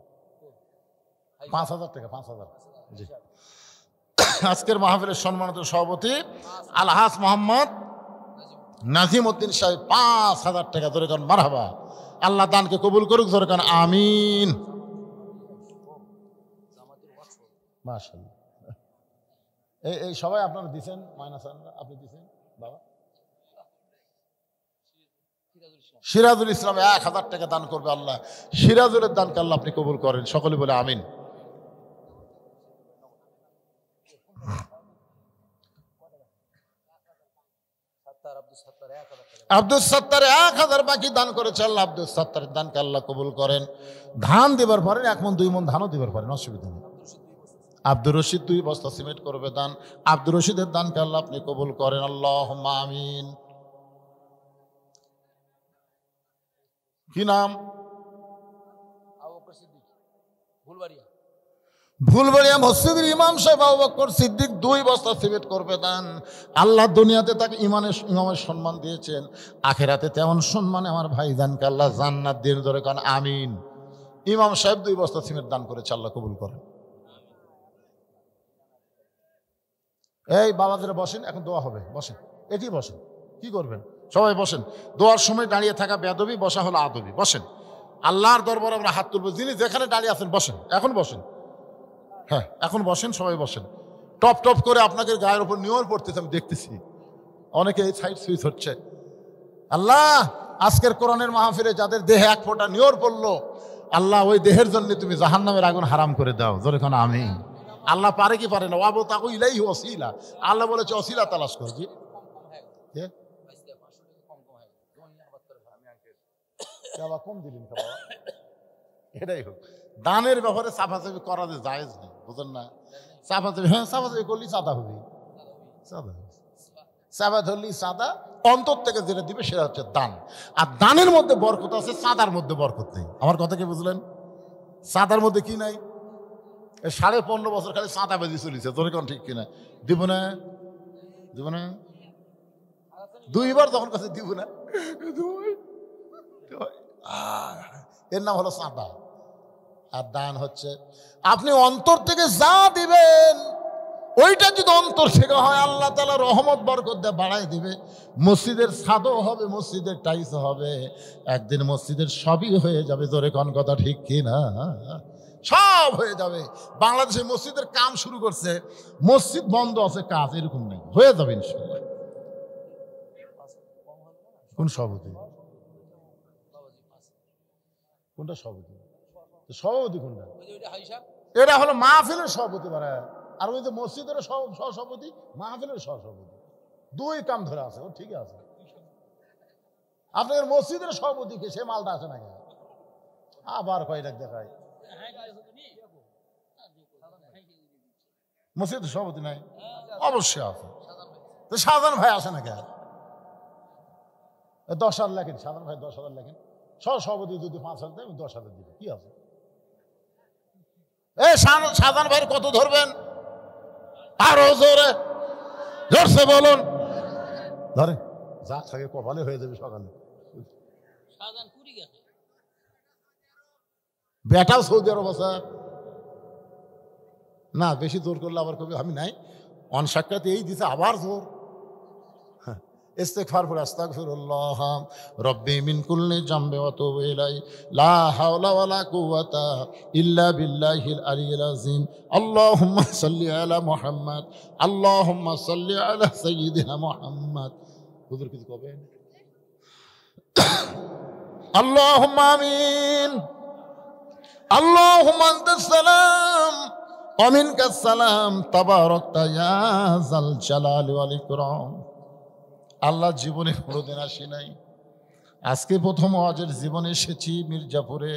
[SPEAKER 1] 5,000 টাকা, 5,000। জি, আজকের মাহফিলের সম্মানিত সভাপতি আলহাজ মোহাম্মদ নাজিম উদ্দিন সাহেব 5,000 টাকা ধরে গান মারহাবা। আল্লাহ দানকে কবুল করুক, ধরে গান আমিন মাশাআল্লাহ। এই সবাই আপনারা দিচ্ছেন, মাইনাস আপনি দিচ্ছেন বাবা। সিরাজুল ইসলাম 1,000 টাকা দান করবে আল্লাহ। সিরাজুলের দানকে আল্লাহ আপনি কবুল করেন, সকলে বলে আমিন। আব্দুল সত্তার 1,000 বাকি দান করেছে আল্লাহ। আব্দুল সত্তারের দানকে আল্লাহ কবুল করেন। ধান দিবার পারেন, 1 মণ 2 মণ ধানও দিবার পারেন, অসুবিধা নেই। আব্দুর রশিদ 2 বস্তা সিমেন্ট করবে দান। আব্দুর রশিদের দানকে আল্লাহ আপনি কবুল করেন, আল্লাহুম্মা আমিন। কি নাম? ভুলবাড়িয়া মসজিদের ইমাম সাহেব আবু বকর সিদ্দিক 2 বস্তা সিমেন্ট করবে দান। আল্লাহ দুনিয়াতে তাকে ইমামের সম্মান দিয়েছেন, আখেরাতে তেমন সম্মানে আমার ভাইজানকে আল্লাহ জান্নাত দিয়ে, ধরে কান আমিন। ইমাম সাহেব 2 বস্তা সিমেন্ট দান করেছে, আল্লাহ কবুল করেন। এই বাবাদের বসেন, এখন দোয়া হবে, বসেন। এটি বসেন, কি করবেন? সবাই বসেন। দোয়ার সময় দাঁড়িয়ে থাকা বেয়াদবি, বসা হলো আদবি। বসেন, আল্লাহর দরবারে আমরা হাত তুলবো। যিনি যেখানে দাঁড়িয়ে আছেন বসেন, এখন বসেন। হ্যাঁ, এখন বসেন, সবাই বসেন। টপ টপ করে আপনাদের গায়ের উপর নিয়র পড়তেছে, আমি দেখতেছি অনেকে এই সাইড সুইচ হচ্ছে। আল্লাহ, আজকের কোরআনের মাহফিলে যাদের দেহে 1 ফোঁটা নিয়র পড়লো, আল্লাহ ওই দেহের জন্য তুমি জাহান্নামের আগুন হারাম করে দাও, জোরে কোন আমিন। আল্লাহ পারে কি পারে না? ওয়াবো তাকু ইলাইহি ওসিলা, আল্লাহ বলেছে ওসিলা তালাশ কর। জি, কম দিলেন বাবা, এটাই হোক। দানের ব্যাপারে চাপাচাপি করা যে জায়েজ নেই, বুঝলেন না? চাপাচাপি, হ্যাঁ চাপাচাপি করলি চাঁদা হবে, চাঁদা ধরলি চাঁদা। অন্তর থেকে যেটা দিবে সেটা হচ্ছে দান। আর দানের মধ্যে বরকত আছে, চাঁদার মধ্যে বরকত নেই। আমার কথা কি বুঝলেন? চাঁদার মধ্যে কি নাই? 15.5 বছর খালি চাঁদা বেজি চলিছে, তোর কোন ঠিক কিনা? দিব না, দিব না, 2 বার যখন কাছে দিব না, এর নাম হলো চাঁদা। আর দান হচ্ছে আপনি অন্তর থেকে যা দিবেন, ওইটা যদি অন্তর থেকে হয়, আল্লাহ তাআলা রহমত বরকত দিয়ে বাড়াই দিবে। মসজিদের ছাদও হবে, মসজিদের টাইলসও হবে, একদিন মসজিদের সবই হয়ে যাবে। জোরে কোন কথা ঠিক কিনা? সব হয়ে যাবে। বাংলাদেশে মসজিদের কাম শুরু করছে, মসজিদ বন্ধ আছে, কাজ এরকম নেই, হয়ে যাবে ইনশাআল্লাহ। কোন সভাপতি? কোনটা সভাপতি? সভাপতি কোনটা? এটা হলো মাহফিলের সভাপতি। আর ওই যে মসজিদের সহসভাপতি, মাহফিলের সহসভাপতি, 2 কাম ধরে আছে। ও ঠিক আছে। আপনাদের মসজিদের সভাপতিকে সে মালটা আছে নাকি? আবার কয়টা দেখায় মসজিদের সভাপতি নাই? অবশ্যই আছে। তো শাহজাহান ভাই আছে নাকি? 10,000 লেখেন, শাহজাহান ভাই 10,000 লেখেন। সভাপতি যদি 5,000 দেয়, 10,000 দিবে, কি আছে? শাহজাহান ভাইয়ের কত ধরবেন? আরো জোরে, জোরসে বলুন। ধরে যা থাকে কপালে হয়ে যাবে সকালে। বেটাও সৌদি আরব আছে না, বেশি জোর করলে আবার কবি আমি নাই। অনসাক্ষাতে এই দিছে, আবার জোর। ইস্তিগফার পড়ে আস্তাগফিরুল্লাহ রব্বি মিন কুল্লি জামবি ওয়া তুবু ইলাই লা হাওলা ওয়ালা কুওয়াতা ইল্লা বিল্লাহিল আলিয়্যিল আযীম আল্লাহুম্মা সাল্লি আলা মুহাম্মদ আল্লাহুম্মা সাল্লি আলা সাইয়্যিদিনা মুহাম্মদ। হুজুর কিছু কবেন? আল্লাহুম্মা আমিন। আল্লাহুম্মা আনতাস সালাম ওয়া মিনকাস সালাম তাবারাকতা ইয়া যাল জালালি ওয়াল ইকরাম। আল্লাহ জীবনে কোনোদিন আসি নাই, আজকে প্রথম ওয়াজের জীবনে এসেছি মির্জাপুরে।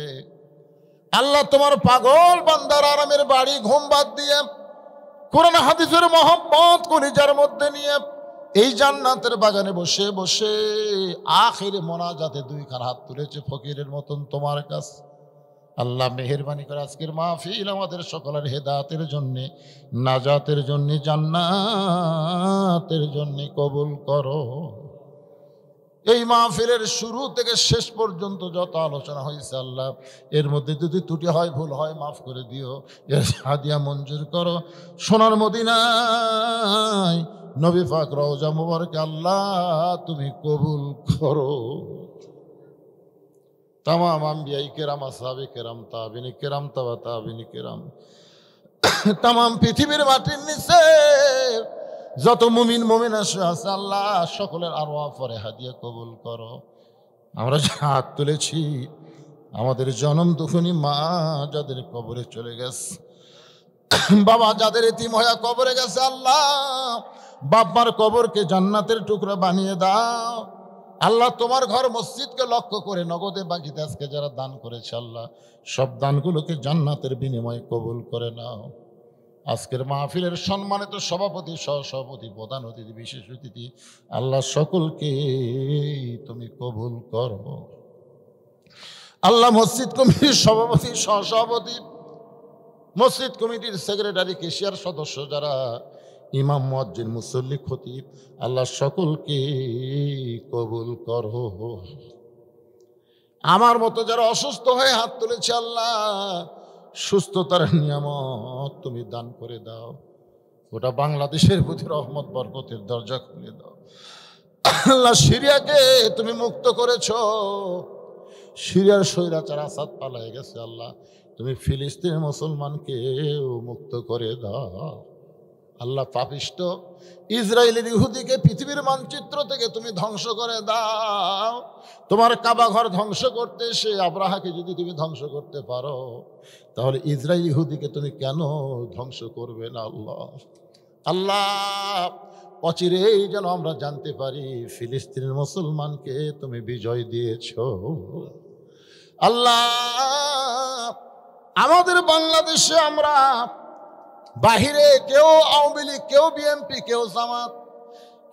[SPEAKER 1] আল্লাহ তোমার পাগল বান্দার আরামের বাড়ি ঘুম বাদ দিয়ে কোরআন হাদিসের মহব্বত কলিজার মধ্যে নিয়ে এই জান্নাতের বাগানে বসে বসে আখির মোনাজাতে দুইখান হাত তুলেছে ফকিরের মতন তোমার কাছে। আল্লাহ মেহেরবানি করে আজকের মাহফিল আমাদের সকলের হেদায়েতের জন্য, নাজাতের জন্য, জান্নাতের জন্য কবুল করো। এই মাহফিলের শুরু থেকে শেষ পর্যন্ত যত আলোচনা হয়েছে আল্লাহ, এর মধ্যে যদি ত্রুটি হয়, ভুল হয়, মাফ করে দিও। এর হাদিয়া মঞ্জুর করো। সোনার মদিনায় নবী পাক রওজা মুবারকে আল্লাহ তুমি কবুল করো। তামাম আম্বিয়াই কেরাম, আসহাবে কেরাম, তাবিনী কেরাম, তাবা তাবিনী কেরাম, তামাম পৃথিবীর মাটির নিচে যত মুমিন মুমিনা আছে আল্লাহ সকলের আরওয়াহ পরে হাদিয়া কবুল করো। আমরা যে হাত তুলেছি আমাদের জনম দুঃখিনী মা যাদের কবরে চলে গেছে, বাবা যাদের এতিম হয়ে কবরে গেছে, আল্লাহ বাবার কবরকে জান্নাতের টুকরা বানিয়ে দাও। আল্লাহ তোমার ঘর মসজিদকে লক্ষ্য করে নগদে বাকিতে আজকে যারা দান করেছে আল্লাহ সব দানগুলোকে জান্নাতের বিনিময়ে কবুল করে নাও। আজকের মাহফিলের সম্মানিত সভাপতি, সহসভাপতি, প্রধান অতিথি, বিশেষ অতিথি আল্লাহ সকলকে তুমি কবুল করো। আল্লাহ মসজিদ কমিটির সভাপতি, সহসভাপতি, মসজিদ কমিটির সেক্রেটারি, কেশিয়ার সদস্য যারা, ইমাম, মুয়াজ্জিন, মুসল্লি, খতিব আল্লাহ সকলকে কবুল করো। আমার মতো যারা অসুস্থ হয়ে হাত তুলেছে আল্লাহ সুস্থতার নিয়ামত তুমি দান করে দাও। গোটা বাংলাদেশের প্রতি রহমত বরকতের দরজা খুলে দাও। আল্লাহ সিরিয়াকে তুমি মুক্ত করেছো, সিরিয়ার স্বৈরাচার আসাদ পালায় গেছে আল্লাহ তুমি ফিলিস্তিনের মুসলমানকেও মুক্ত করে দাও। আল্লাহ পাপিষ্ট ইসরায়েলের ইহুদিকে পৃথিবীর মানচিত্র থেকে তুমি ধ্বংস করে দাও। তোমার কাবা ঘর ধ্বংস করতে এসে আব্রাহাকে যদি তুমি ধ্বংস করতে পারো তাহলে ইসরায়েল ইহুদিকে তুমি কেন ধ্বংস করবে না আল্লাহ। আল্লাহ অচিরেই যেন আমরা জানতে পারি ফিলিস্তিনের মুসলমানকে তুমি বিজয় দিয়েছ। আল্লাহ আমাদের বাংলাদেশে আমরা বাহিরে কেউ আওয়ামী লীগ, কেউ বিএনপি, কেউ জামাত,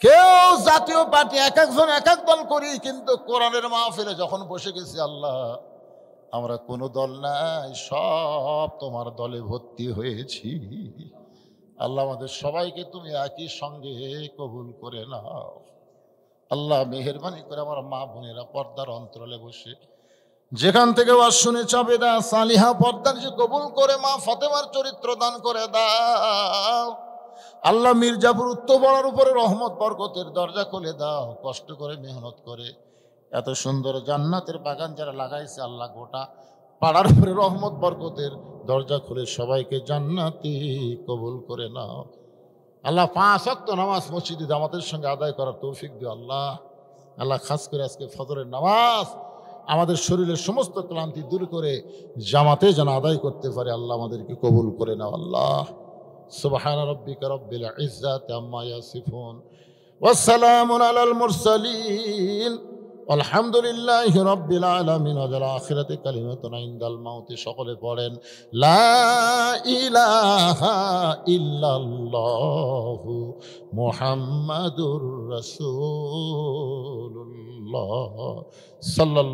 [SPEAKER 1] কেউ জাতীয় পার্টি, এক একজন এক এক দল করি, কিন্তু কোরআনের মাহফিলে যখন বসে গেছি আল্লাহ আমরা কোনো দল নাই, সব তোমার দলে ভর্তি হয়েছি। আল্লাহ আমাদের সবাইকে তুমি একই সঙ্গে কবুল করে নাও। আল্লাহ মেহেরবানি করে আমার মা বোনেরা পর্দার অন্তরালে বসে যেখান থেকে ওয়াজ শুনে চাবেদা সালিহা পর্দার যে কবুল করে মা ফাতেমার চরিত্র দান করে দাও। আল্লাহ মির্জাপুর উত্তরপাড়ার উপরে রহমত বরকতের দরজা খুলে দাও। কষ্ট করে মেহনত করে এত সুন্দর জান্নাতের বাগান যারা লাগাইছে আল্লাহ গোটা পাড়ার উপরে রহমত বরকতের দরজা খুলে সবাইকে জান্নাতি কবুল করে নাও। আল্লাহ 5 ওয়াক্ত নামাজ মসজিদে জামাতের সঙ্গে আদায় করার তৌফিক দিও আল্লাহ। আল্লাহ খাস করে আজকে ফজরের নামাজ আমাদের শরীরের সমস্ত ক্লান্তি দূর করে জামাতে যেন আদায় করতে পারে আল্লাহ আমাদেরকে কবুল করে নাও আল্লাহ। সুবহানা রাব্বিকা রাব্বিল ইজ্জাতি আম্মা ইয়াসিফুন ওয়া সালামুন আলাল মুরসালিন আলহামদুলিল্লাহি রাব্বিল আলামিন। ওয়া জাল আখিরাতি কালিমাতুন ইনদাল মাউতি। সকলে পড়েন লা ইলাহা ইল্লাল্লাহু মুহাম্মাদুর রাসূলুল্লাহ সাল্লাল্লাহু